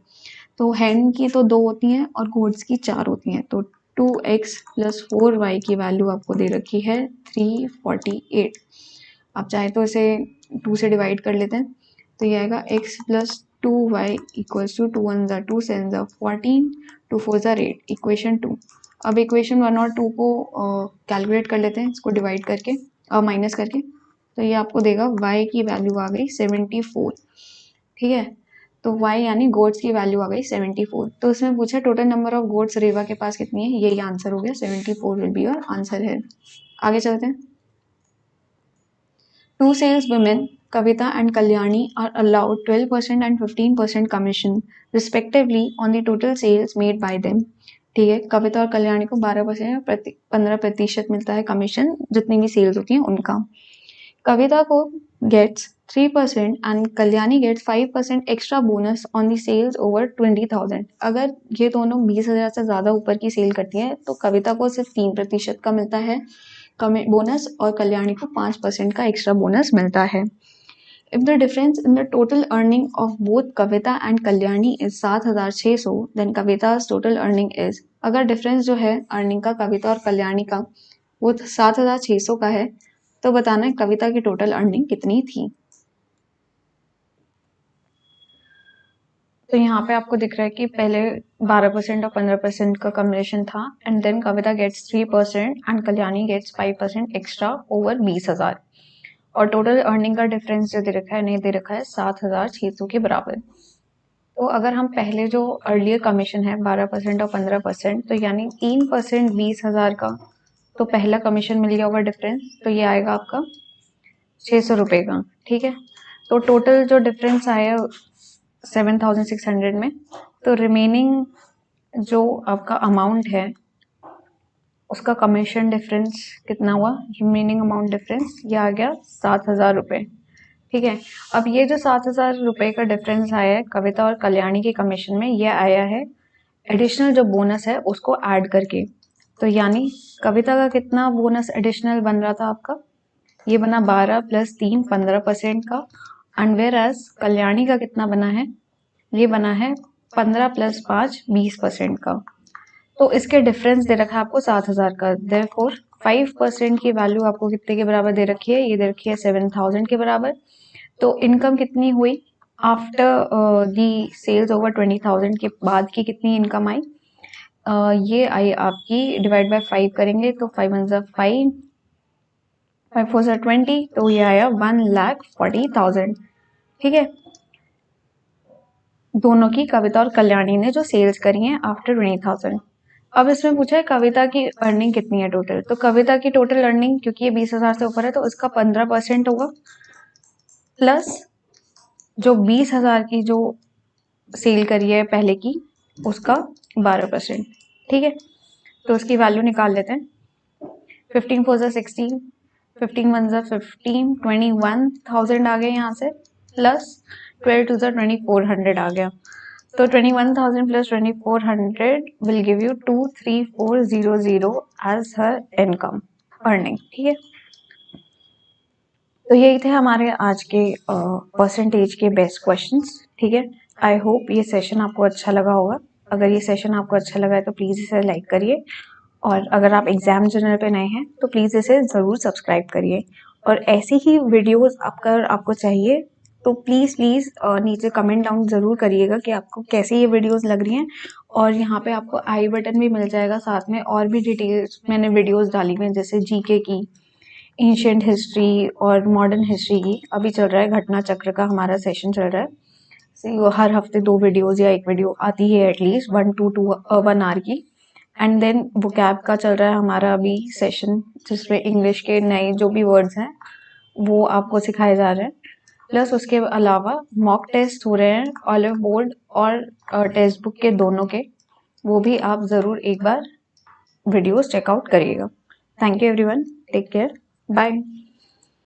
तो हैन की तो 2 होती हैं और गोट्स की 4 होती हैं। तो 2x + 4y की वैल्यू आपको दे रखी है 348। आप चाहे तो इसे 2 से डिवाइड कर लेते हैं, तो ये आएगा x + 2y = 2 1 = 2 7 = 14 2 4 = 8 इक्वेशन 2। अब इक्वेशन 1 और 2 को कैलकुलेट कर लेते हैं, इसको डिवाइड करके माइनस करके, तो ये आपको देगा y की वैल्यू आ गई 74। ठीक है, तो y यानी गोट्स की वैल्यू आ गई 74। तो इसमें पूछा टोटल नंबर ऑफ गोट्स रेवा के पास कितनी है, यही आंसर हो गया 74 विल बी योर आंसर है। आगे चलते हैं। 2 sales women, Kavita and Kalyani, are allowed 12% and 15% commission respectively on the total sales made by them। ठीक है, कविता और कल्याणी को 12% और 15% मिलता है कमीशन जितनी भी सेल्स होती हैं उनका। कविता को gets 3% and Kalyani gets 5% extra bonus on the sales over 20,000। अगर ये दोनों 20,000 से ज़्यादा ऊपर की सेल करती हैं तो कविता को सिर्फ 3% का मिलता है बोनस और कल्याणी को 5% का एक्स्ट्रा बोनस मिलता है। If the difference in the total earning of both Kavita and Kalyani is 7,600, then Kavita's total earning is, अगर डिफरेंस जो है अर्निंग का कविता और कल्याणी का वो 7,600 का है, तो बताना है कविता की टोटल अर्निंग कितनी थी। तो यहाँ पे आपको दिख रहा है कि पहले 12% और 15% का कमीशन था and then Kavita gets 3% and Kalyani gets 5% extra over 20,000 और टोटल अर्निंग का डिफरेंस जो दे रखा है नहीं दे रखा है 7,600 के बराबर। तो अगर हम पहले जो अर्लियर कमीशन है 12% और 15%, तो यानी 3% 20,000 का तो पहला कमीशन मिल गया होगा डिफरेंस, तो ये आएगा आपका 600 रुपये का। ठीक है, तो टोटल जो डिफरेंस आया 7,600 में, तो रिमेनिंग जो आपका अमाउंट है उसका कमीशन डिफरेंस कितना हुआ, रिमेनिंग अमाउंट डिफरेंस ये आ गया 7,000 रुपये। ठीक है, अब ये जो 7,000 रुपये का डिफरेंस आया है कविता और कल्याणी के कमीशन में, ये आया है एडिशनल जो बोनस है उसको ऐड करके। तो यानी कविता का कितना बोनस एडिशनल बन रहा था आपका, ये बना 12 + 3 15% का, एंड वेयर एज कल्याणी का कितना बना है, ये बना है 15 + 5 20% का। तो इसके डिफरेंस दे रखा है आपको 7,000 का, देयरफॉर 5% की वैल्यू आपको कितने के बराबर दे रखी है, ये दे रखी है 7,000 के बराबर। तो इनकम कितनी हुई आफ्टर दी सेल्स ओवर 20,000 के बाद की कितनी इनकम आई, ये आई आपकी डिवाइड बाय 5 करेंगे तो 5 1 = 5 5 4 = 20, तो ये आया 1,40,000। ठीक है, दोनों की कविता और कल्याणी ने जो सेल्स करी हैं आफ्टर 20,000। अब इसमें पूछा है कविता की अर्निंग कितनी है टोटल, तो कविता की टोटल अर्निंग क्योंकि ये 20,000 से ऊपर है तो इसका 15% होगा प्लस जो 20,000 की जो सेल करी है पहले की उसका 12%। ठीक है, तो उसकी वैल्यू निकाल लेते हैं। 15 4 = 16 15 1 = 15 21,000 आ गया यहाँ से, प्लस 12 2 = 2400 आ गया। तो 21,000 + 2400 will give you 23400 as her income earning. ठीक है, तो यही थे हमारे आज के परसेंटेज के बेस्ट क्वेश्चंस। ठीक है, आई होप ये सेशन आपको अच्छा लगा होगा। अगर ये सेशन आपको अच्छा लगा है तो प्लीज़ इसे लाइक करिए, और अगर आप एग्जाम जर्नल पे नए हैं तो प्लीज़ इसे ज़रूर सब्सक्राइब करिए। और ऐसी ही वीडियोस आपको चाहिए तो प्लीज़ नीचे कमेंट डाउन ज़रूर करिएगा कि आपको कैसी ये वीडियोस लग रही हैं। और यहाँ पे आपको आई बटन भी मिल जाएगा, साथ में और भी डिटेल्स मैंने वीडियोस डाली हुई हैं जैसे जीके की, एंशिएंट हिस्ट्री और मॉडर्न हिस्ट्री की। अभी चल रहा है घटना चक्र का हमारा सेशन चल रहा है, हर हफ्ते 2 वीडियोज़ या 1 वीडियो आती है एटलीस्ट 1 to 1 आवर की। एंड देन वोकैब का चल रहा है हमारा अभी सेशन, जिसमें इंग्लिश के नए जो भी वर्ड्स हैं वो आपको सिखाए जा रहे हैं। प्लस उसके अलावा मॉक टेस्ट हो रहे हैं ऑलिव बोर्ड और टेक्स्ट बुक के दोनों के, वो भी आप ज़रूर एक बार वीडियोस चेकआउट करिएगा। Thank you everyone, take care, bye.